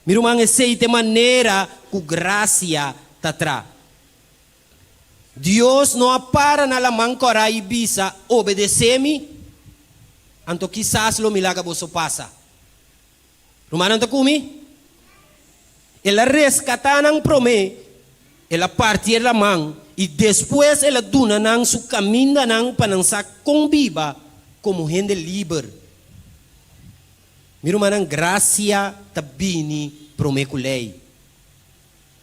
Meu irmão, essa é a maneira que graça está atrás. Deus não para na lamang cora e bisa obedece-me, anto quizás lo milagre você passa. Romano está comigo? Ela rescata nang prome, ela partir la mão e depois ela duna nang su caminho nang panansa conviva como gente livre. Meu irmão, graça tabini prome com lei.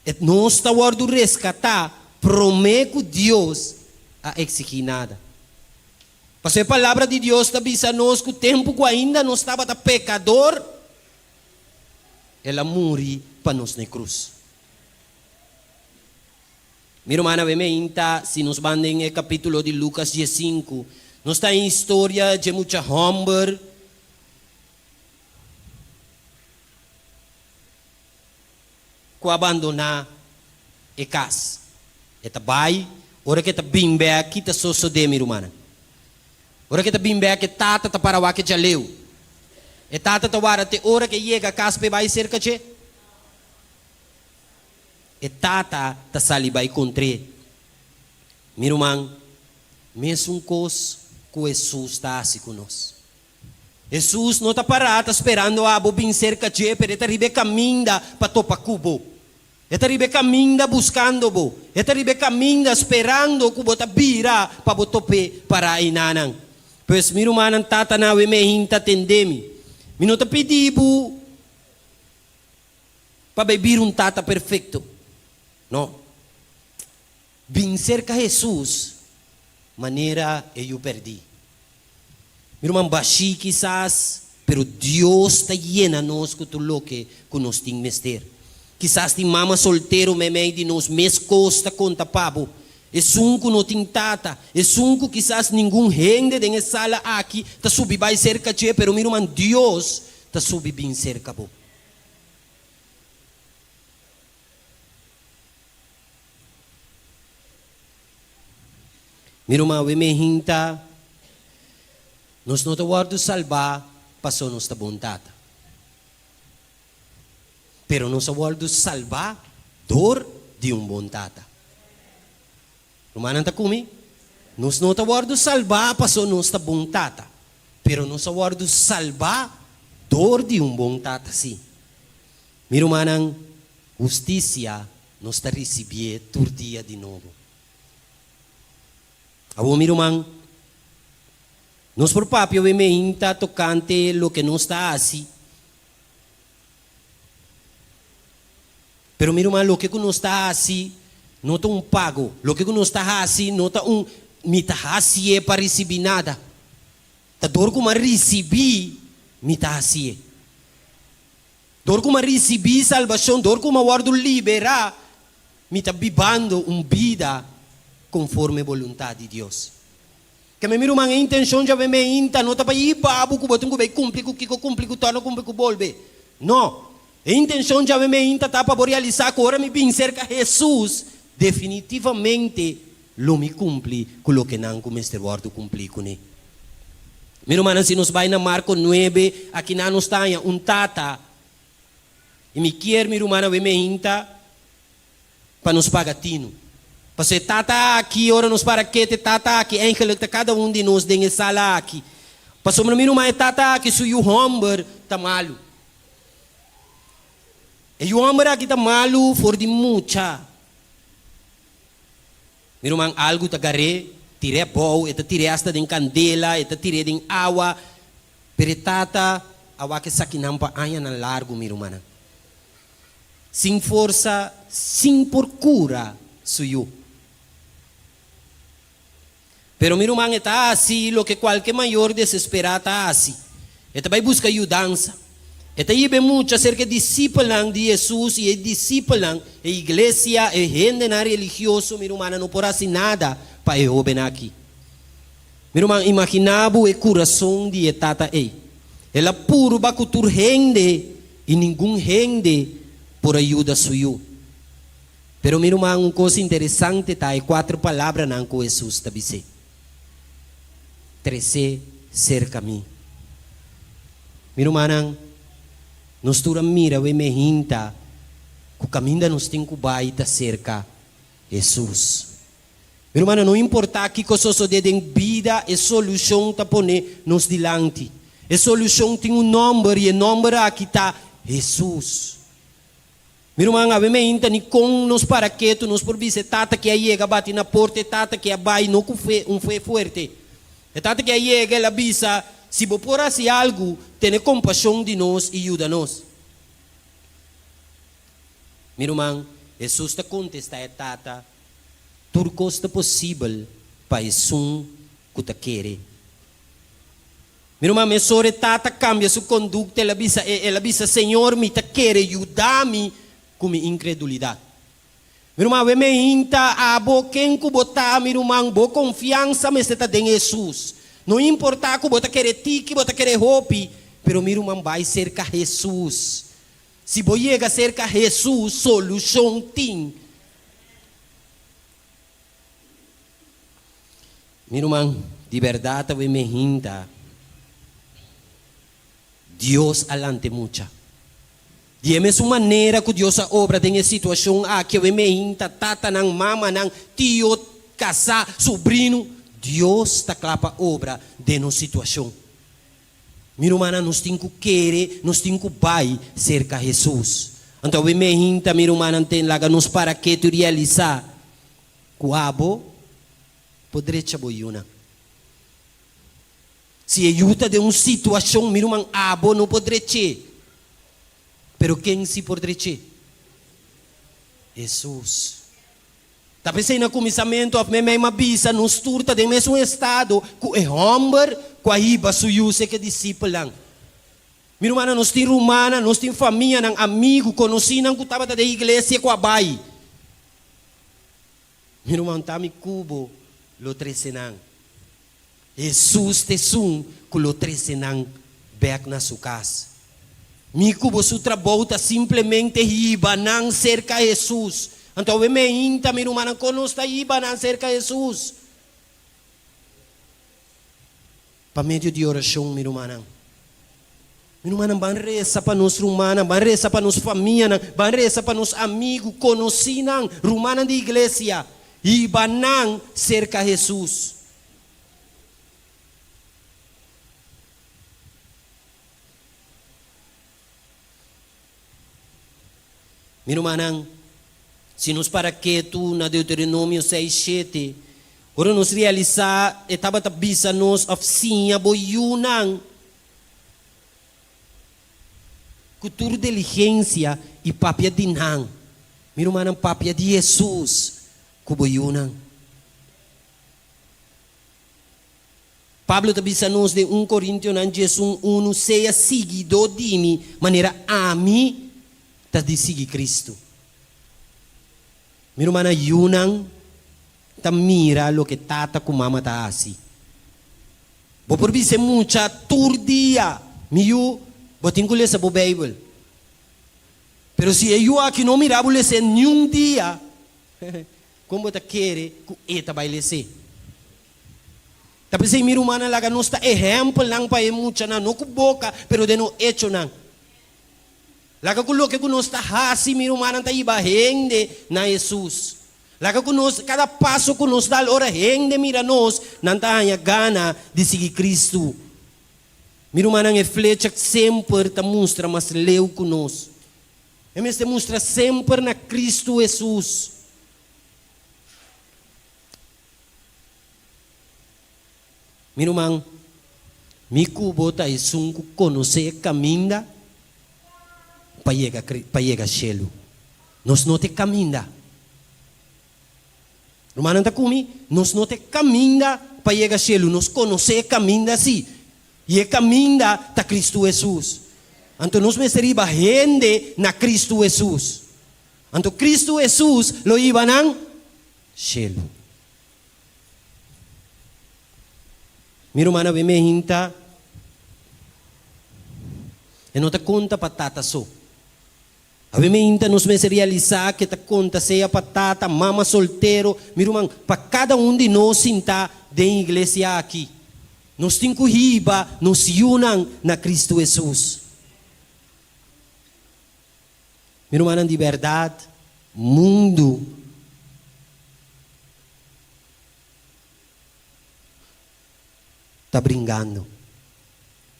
Et nós está guardo rescatar prome com Deus a exigir nada. Porque a palavra de Deus está bisa nós que o tempo que ainda não estava pecador, ela morre para nós na cruz. Minha irmã, se nos mandem o capítulo de Lucas 15, nós está em história de muita homem que abandonar a casa. Eta vai, ora que está bimbe aqui está só de minha irmã. Ora que está bimbe aqui tata tá para o que já leu. E tata tá para te ora que chega a casa vai cerca de e tata ta sali vai contre. Meu irmão, mesmo coisa que Jesus está assim conosco. Jesus não está parado esperando a bobin cerca de pero está ribe caminda para topa cubo. Está ribe caminda buscando bo. Está ribe caminda esperando que bota vira para botope para a inanang. Pois meu irmão tata na we me hinta tendemi. Minuto pedibu para beber tata perfeito. Não. Vencer com Jesus, maneira eu perdi. Meu irmão, baixi quizás, pero Deus está llena nós com tudo o que nós temos mester. Quizás tem mama solteiro, memei de nós, mes costa conta pabo. É sunco não tem tata, é sunco quizás nenhum rende de sala aqui, está subi vai cerca de, pero meu irmão, Deus está subi bem cerca bo. Meu irmão, me hinta, nós não estamos salvar, passou nossa vontade. Pero nós estamos salvar, dor de vontade. Romano está comigo? Nós não estamos salvar, passou nossa vontade. Pero nós estamos salvar, dor de vontade, sim. Meu irmão, justiça, nós está recebendo todo dia de novo. Abo meu irmão, nós por papel me inta tocante lo que nos está assim. Pero meu irmão, lo que nos está assim, não está pago. Lo que nos está assim, não está mita assim para receber nada. Tá dor como receber, mita assim. Dor como receber salvação, dor como guardo liberar, mita vivendo vida conforme a vontade de Deus. Que me miro uma intenção já me inta, não está para ir para abu que botam que vai cumprir com que cumprir com torna cumprir com volve. Não. A intenção já me inta tá para realizar que ora me bem cerca Jesus, definitivamente lo me cumpre com o que não como este guardo cumprir com ele. Meu irmão, se nos vai na Marco 9, aqui na nos está tata e me quer meu irmão me inta para nos pagatino. Porque tata aqui, ora nos para que tata aqui, eigenlijk cada de nós tem sala aqui. Porque meu irmão tata aqui, se o homem está malo. E o homem aqui está malo for de mucha. Meu irmão, algo está gare, tire bom, eta tire hasta de candela, eta tire de água. Pero tata, awa que saquinampa aya na largo, meu irmão. Sem força, sem procura, suyo. Pero meu irmão está assim, lo que qualquer maior desesperado está assim. Ele vai buscar ajudança. Esta ibe mucho acerca de discípulos de Jesús y el discípulo, a iglesia, el gente religioso, mi hermano, no por hacer nada para el joven aquí. Mi hermano, imaginaba el corazón de tata ei. Ela puro ba cultura gente e nenhum gente por ajuda suyo. Pero mi hermano, uma coisa interessante tá, é 4 palavras não que Jesus está dizendo. Trece cerca a mim. Mi hermano, nós tura mira we mehinta que o caminho da nós tem que baita cerca Jesus. Mi hermano, não importa que coisa só de vida e solução tá poner nos dilante. A solução tem um número e o número aqui está Jesus. Mi irmão, a me inta ni com nos paraquetos, nos por vice tata que aí chega bate na porta, tata que abai não foi forte. E tata que aí chega ela bisa, se você por assim algo, tenha compaixão de nós e ajuda-nos. Mi irmão, Jesus está contestando a tata, tudo costa possível para isso que tu quer. Mi irmão, me sore tata cambia sua conduta, ela bisa, Senhor, me ta quer ajudar-me com minha incredulidade. Mi irmão, me inta a bo quem que botar, mi irmão, bo confiança, mas está em Jesus. Não importa que você quer tique, você quer roupa, pero mi irmão vai cerca Jesus. Se você chega cerca Jesus, solução tem. Mi irmão, de verdade, me inta. Deus alante mucha. De a mesma maneira que Deus obra em situação aqui, eu me inta, tata, nang, mama, nang, tio, casa, sobrinho, Deus está clapa obra de nossa situação. Minha irmã, nós temos que querer, nós temos que vai cerca de Jesus. Então, eu me inta, minha irmã, tem lá nos para que tu realizar. Coabo, poderia te aboiuna. Se ajuda de uma situação, meu irmão, abo não poderia ter. Pero quem se poderia ter? Jesus. Tá pensando no começamento, a mesma bisa, nos turta do mesmo estado, com o homem, com a iba suyo, se que discípulo. Meu irmão, nós temos romana, nós temos família, nang amigo, conhecido, que estava da igreja com a bai. Meu irmão, tá me cubo, lo tresenang. Jesus te sun kulo tresenang back na sua casa. Mi kubo su trabalho simplesmente iba nang cerca de Jesus. Então eu me inta mi irmã conosco iba nang cerca de Jesus. Para meio de oração mi irmã. Mi irmã ban reza para nós romana, ban reza para nós família, ban reza para nós amigos, conhecidos, romana de igreja. Iba nang cerca de Jesus. Mi irmã, se nos para que tu na Deuteronômio 6:7, ora nos realizar, etapa tabisa nos oficina boiunang, cultura de diligência e papia dinang. Mi irmã, papia de Jesus, kuboyunang. Pablo tabisa nos de 1 Coríntios Jesus 1, seja seguidor de mim, maneira a mim, ta de seguir Cristo. Mi irmã, yunang ta mira lo que tata com mama ta asi. Bo por vise mucha tur dia, miu botin ko lesa bo Bible. Pero si eu aqui não mirabo lesa nenhum dia, como ta quere ku eta vai lesa. Tapi si mi irmã laga nos ta exemplo nang pa mucha na no ku boca, pero de no hecho nang. Laga kulo que conosco hasi mi irmã ta iba rende na Jesus. Laga conosco cada passo conosco dá hora rende mira nós nanta hanya gana de seguir Cristo. Mi irmã é flecha sempre ta mostra mas leu conosco. E me mostra sempre na Cristo Jesus. Mi irmã, mi cubo ta isunku conhecer caminho para chegar cielo. Nós não te caminha. Romano está comigo? Nós não te caminha para chegar cielo. Nós conhecemos caminho assim. E é caminho da Cristo Jesus. Anto nos meseriba gente na Cristo Jesus. Anto Cristo Jesus lo iba ng cielo. Miro mana we hinta e não te conta patata so. Ave me hinta nos realizar que te conta seja patata, mama solteiro, miro man, para cada de nós sinta de igreja aqui. Nos cinco riba, nos unam na Cristo Jesus. Miro man de verdade, mundo está brincando.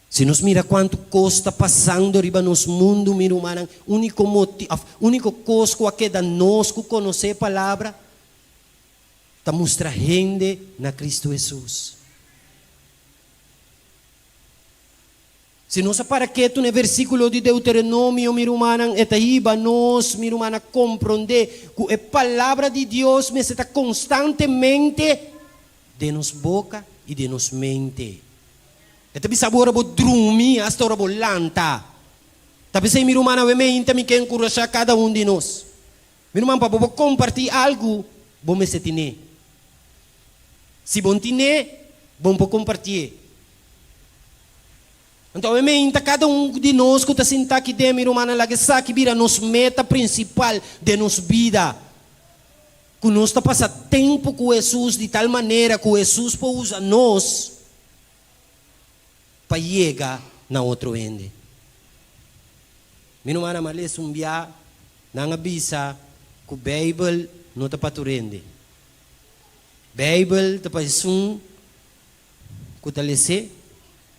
Se nos mira quanto costa passando riba nos mundo, mira humana, único coisa que da nós conhecer a palavra, está mostrar gente na Cristo Jesus. Se nós para que tu no versículo de Deuteronômio, mira humana, eta iba nós, mira humana, compreender que a palavra de Deus me está constantemente de nos boca e de nos mente. E tabi sabora bo drumi, hasta ora bo lanta. Tabi say mirumana we meinta mi ken kurasya cada de nós. Miruman pa bo compartir algo, bo me setine. Si bon tine, bom po compartir. Então we meinta cada de nós que ta sinta aqui de mirumana lagi sa que vira nos meta principal de nos vida. Que nós está passando tempo com Jesus de tal maneira que Jesus pode usar nós para chegar na outro ende. Minha mana males dia nang abisa que o Bible não está para turende. Bible está para sum que está lese,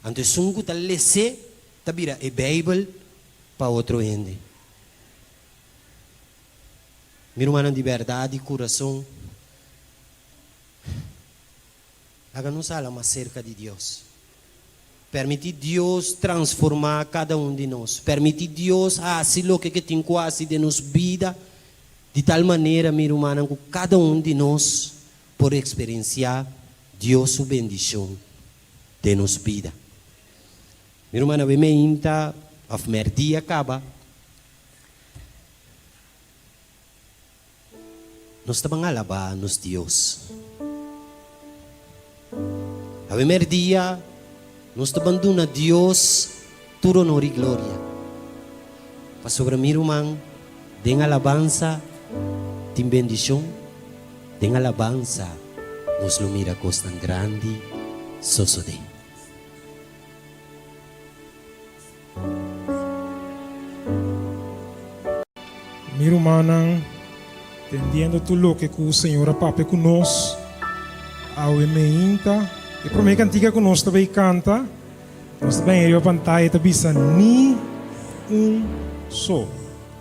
ante sum que está lese, está vira e Bible para outro ende. Minha mana de verdade e coração, haga-nos falar mais cerca de Deus. Permite Deus transformar cada de nós. Permite Deus fazer o que tem quase de nos vida. De tal maneira, minha irmã, que cada de nós por experienciar Deus sua bendição de nos vida. Minha irmã, we meinta, a primeiro dia acaba. Nós estamos alabar nos Deus. A primeiro dia, nós abandona Deus, todo honor e glória. Para sobre mim, irmão, tem alabança, tem bendição, tem alabança, nos lumira coisa tão grande, sosode. Meu irmão, entendendo tudo o que o Senhor papai conosco, ao emeinta. E para mim cantiga que nós também canta, nós também aí a pantalla também ni só.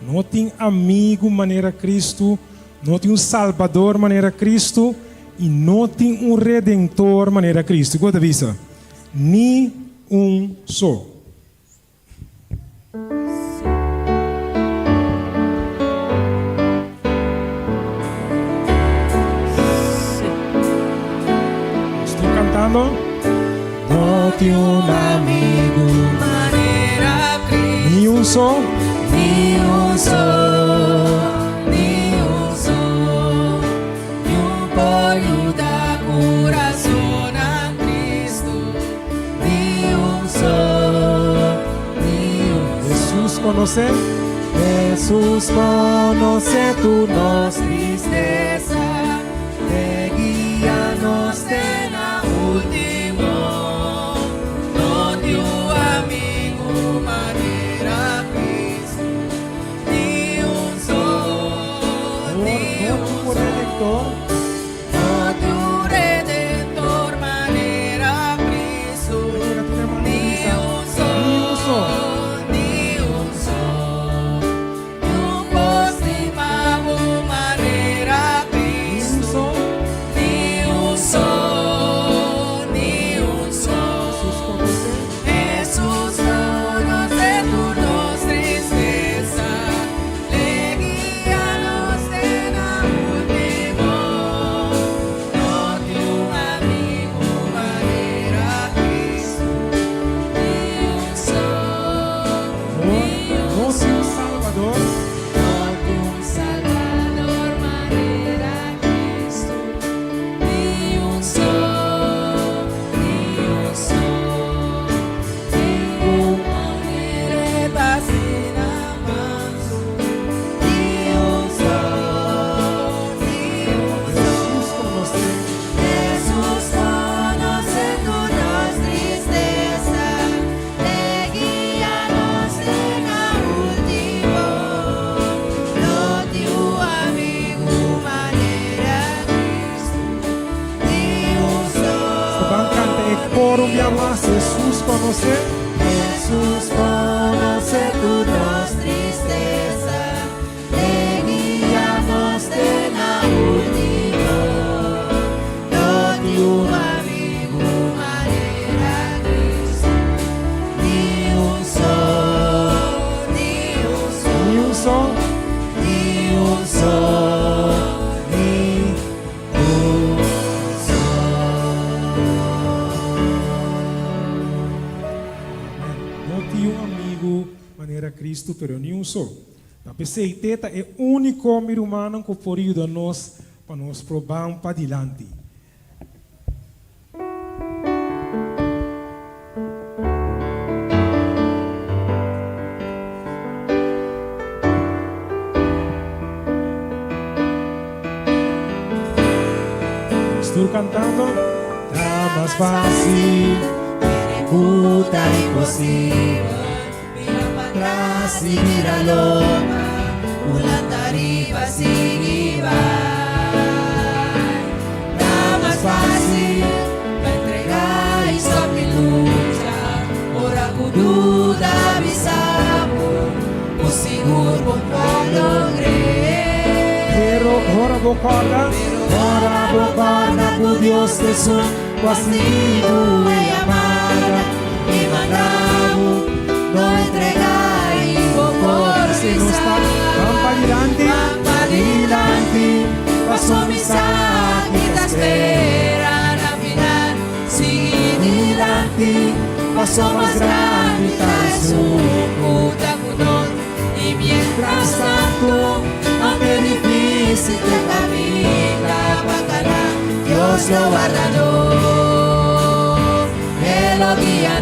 Não tem amigo maneira Cristo, não tem Salvador maneira Cristo e não tem Redentor maneira Cristo. Igual também ni só. No tem amigo maneira Cristo. Ni só. Ni só. Ni pollo da coração a Cristo. Ni só. Jesus conhece. Jesus conhece tu nos tristeza. Te guia nos na último. No teu amigo maneira Cristo. Ni só. Ni Redentor. No teu Redentor maneira Cristo. Ni só. Maneira por un día más, Jesús conoce. Jesús conoce tu tristeza, te guiamos de la última. No te un amigo manera Cristo, ni un sol, ni un sol, Ni un sol. ni un sol, ni un No tinha um amigo maneira Cristo, pero ni um só. A pessoa é o único ser humano que pode ajudar nós para nos provar para adiante. Estou cantando. Tá mais fácil, ejecuta imposible. Mira para atrás y mira loma, una tarifa sigue va. Tá mais fácil, para entregar y sobre lucha. Ora con duda avisamos, o seguro con lograr. Pero ora vou acordar. Ora bocorna por Dios Jesús, quasi tu e amada, e mandamos no entregar y por Se não está, vamos para adiante. adelante, pasó mi y te espera al final, sigue adelante, pasó más grande, trae su puta con y mientras tanto, aunque difícil te camina bacana, Dios lo guarda, Él lo guía,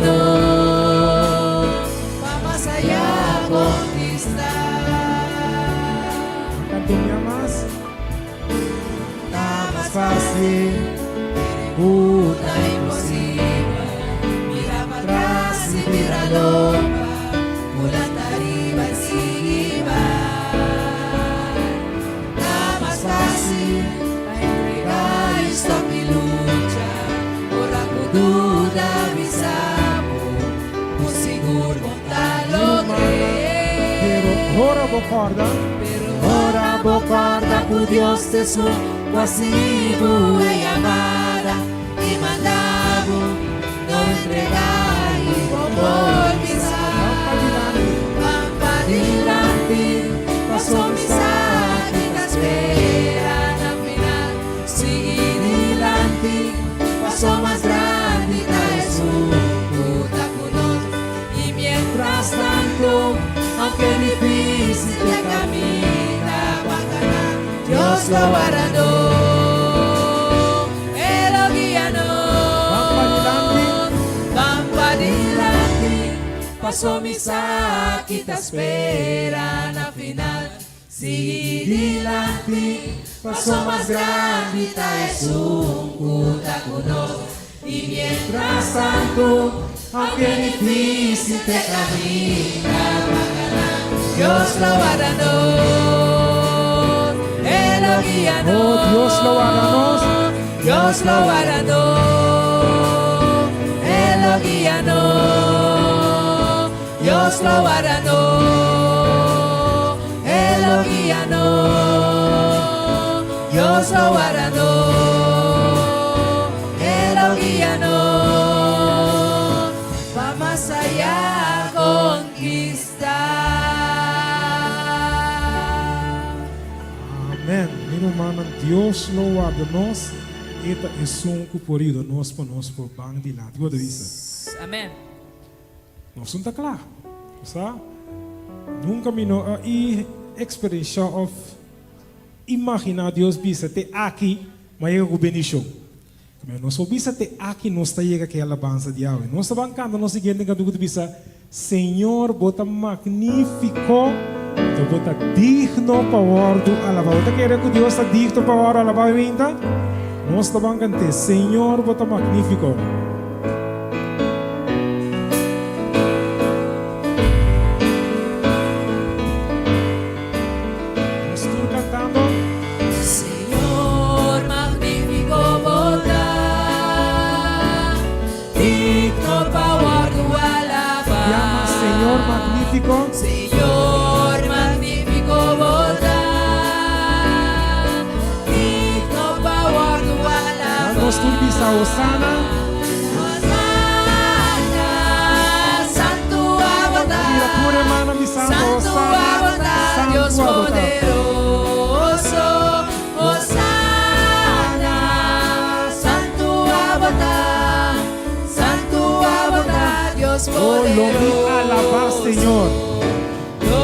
va más allá a conquistar. Canto mais. Está más fácil, puta imposible, mira para atrás y mira loma, mulata arriba y sigue va. Está más fácil, para entregar y stop y lucha, ora con duda avisamos, por seguro montalo creer. Pero ora vou acordar. Ora bocorda por Dios Jesús, quasi tu e amada, y mandamos no entregar y por pisar. Van para adelante, pasó mi y te esperan al final. Sigue adelante, pasó más grande y trae su puta color. Y mientras tanto, aunque difícil te camina bacana, Dios lo guardó, Él lo guía, van para adelante, pasó mi y te esperan al final, sigue adelante, pasó más grande y trae su puta color. Y mientras tanto, aunque difícil te camina bacana, Dios lo guardó, Él lo guía, Oh, Dios lo guarda. Dios lo guardó, Él lo guía, Dios lo guardó, Él lo guía, Dios lo guardó, Él lo guía, va más allá a conquistar. Amém. Meu irmão, Deus lo guarda nós. Eta é som que por ido nós para nós por bang de lá. Gosta disso? Amém. Nós não está claro. Sabe? Nunca me não a experiência of imaginar Deus bisa te aqui, mas eu vou bendição. Como nós bisa te aqui nós está chega que alabança de Yahweh. Nós está bancando nós seguinte que tu bisa Senhor bota magnífico. Tu bota digno para do alabar. Você quer que Deus está digno para alabar ainda? Nós está bancando Senhor bota magnífico. Señor magnífico bota, Turco. Señor, magnífico bondad, digno power tu alabanza. Danos turbisa Osana. Hosanna, santo abondad, Mira tu hermana mi santo santo Osana. abondad, Dios Santo abondad. poderoso. Hosanna, santo abondad, santo abondad, Dios Oh, poderoso. lo mi alaba, Señor. Lo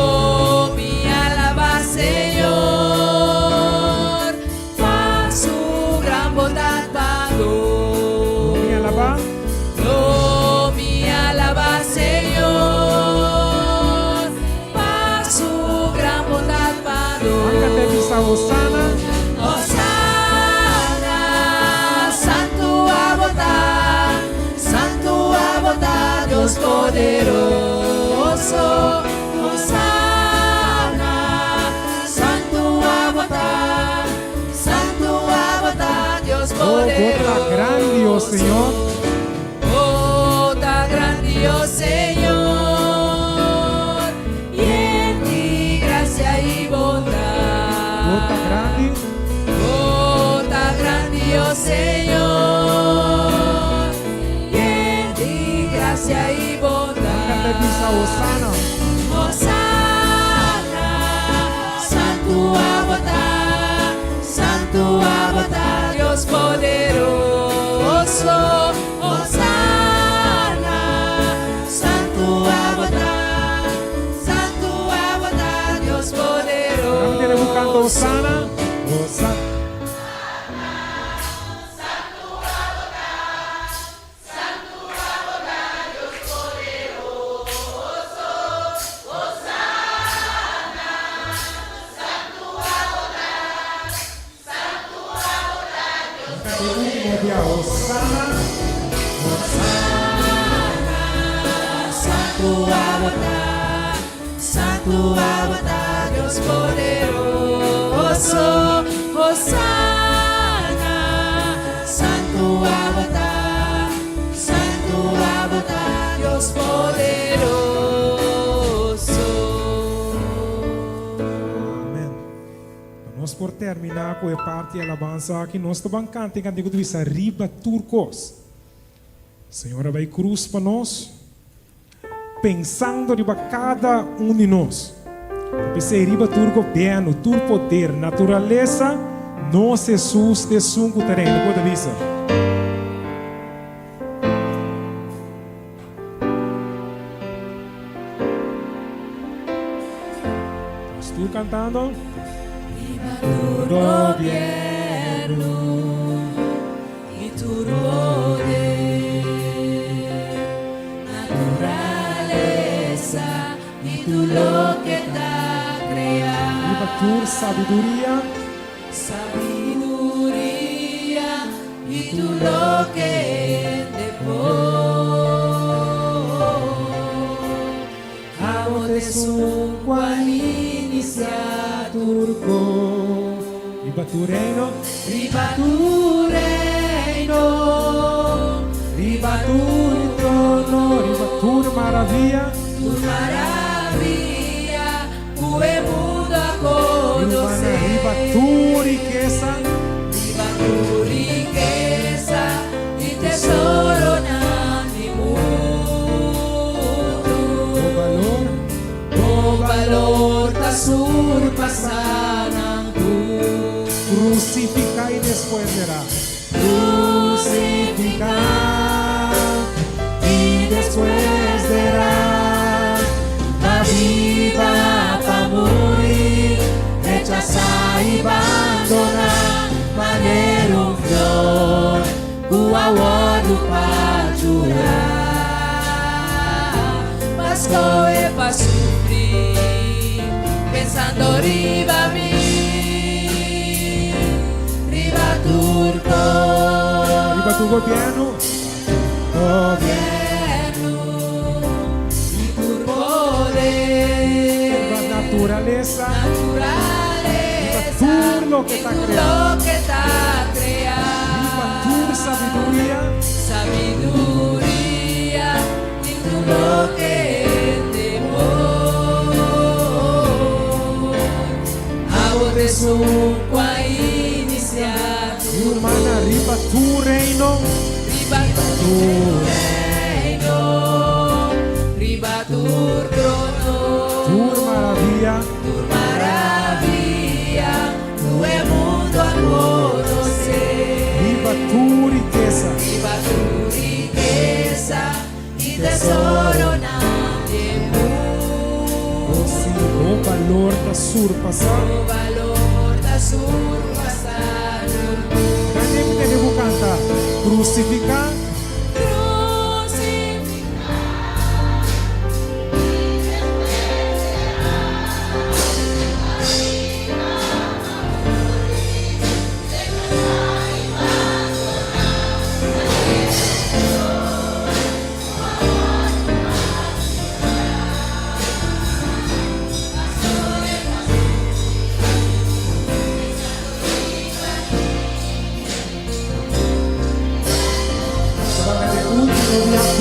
mi alaba, Señor, por su gran bondad pagó. Mi alaba. Lo mi alaba, Señor, por su gran bondad pagó. Ángate visa Osana. Hosanna, santo abondad, Dios poderoso. Hosanna, santo abondad, Dios Oh, poderoso. gota grande, oh Señor. Gota grande, oh Señor, y en ti gracia y bondad. Gota grande. Gota grande, oh Señor, y en ti gracia y bondad. Ángate visa Osana. Hosanna, santo abondad, Dios poderoso. Hosanna, santo abondad, Dios poderoso. Grande buscando Osana. Osana. Último día, Osana. Santo abondad, Dios poderoso. Hosanna, santo abondad, Dios poderoso. Nós por terminar com a parte de alabança que nós estamos cantando cantigo do Isa Riba Turcos. Senhor vai cruz para nós, pensando riba cada de nós. Pensei riba turco bem, tur poder, natureza, nós Jesus de sunco terreno, pode visa. Estou cantando. Tu gobierno y tu poder, naturaleza y tu lo que está creado. Riba tur sabedoria. Sabiduría y tu lo que te amo de su cual inicia turco. Riba tu reino. Riba tu reino, Riba tu trono, riba tu maravilla. tu maravilla, cue mundo a conocer. Riba tu riqueza. Riba tu riqueza y tesoro nandi mundo. O valor ta surpasanan tu. Crucificar y después verá. Crucificar y después verá la vida para morir, rechazar y abandonar, manera un flor, cuaguado para llorar, mas coe para sufrir, pensando arriba a mí. Turco, Riba tu gobierno. gobierno y tu poder, Riba naturaleza. naturaleza, Riba lo que está y tu creado. lo que está creado, Riba tu sabiduría. sabiduría y tu lo que te tu reino, Riba tu reino, riba tu trono, tu maravilla, tu è mundo a conocer. riba tu riqueza, Riba tu riqueza y tesoro nadie oh sí, oh valor da surpassar. o valor da surpasar. Kanya kita devo cantar, crucificar,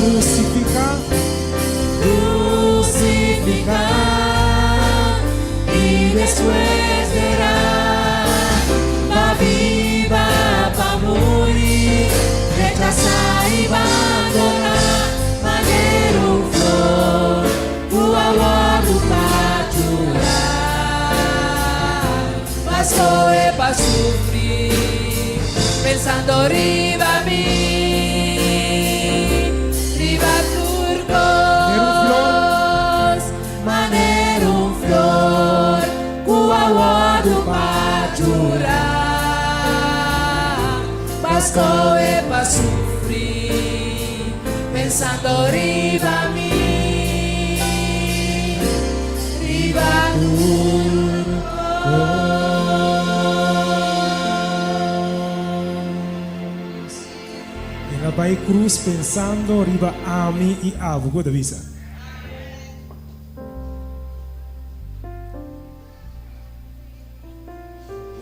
crucificar, Crucificar y después verá va viva para morir, rechazar y abandonar, maneiro flor, o aguardo para chorar, mas foi para sofrer, pensando arriba a mim. Basco é para sofrer, pensando arriba a mim, riba ela vai cruz pensando riba a mim e a você, Davisa.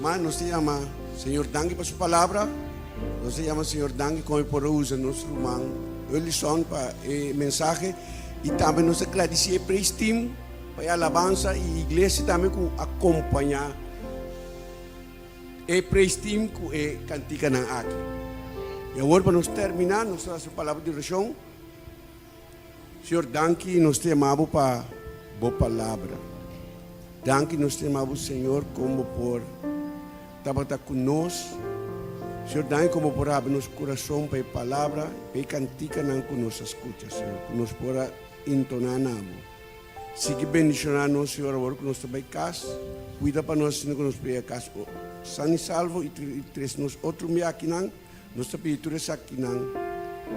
Mas nos llama, Senhor, danke por sua palavra. Nos llama, Senhor, danke como por usar nosso irmão. Eles são para o mensagem e também nos agradecer para este time, para a alabança e a igreja também que acompanhar. E para este time que cantica na aqui. E agora para nós terminar, nós temos a palavra de oração. Senhor, danke nos temamos para boa palavra. Danke nos temamos, Senhor, como por estar conosco. Senhor, dá como por abrir nosso coração para a palavra, para a cantica não que nos escuta, Senhor, que nos pora entonar na amo. Siga bendicionando, Senhor, agora que nós também casa, cuida para nós, Senhor, que nos pegue a casa, sano e salvo, e traz nos outro meio aqui não, nós também traz aqui não,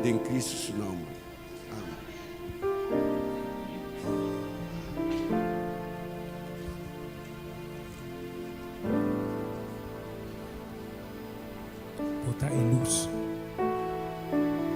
em Cristo, seu nome.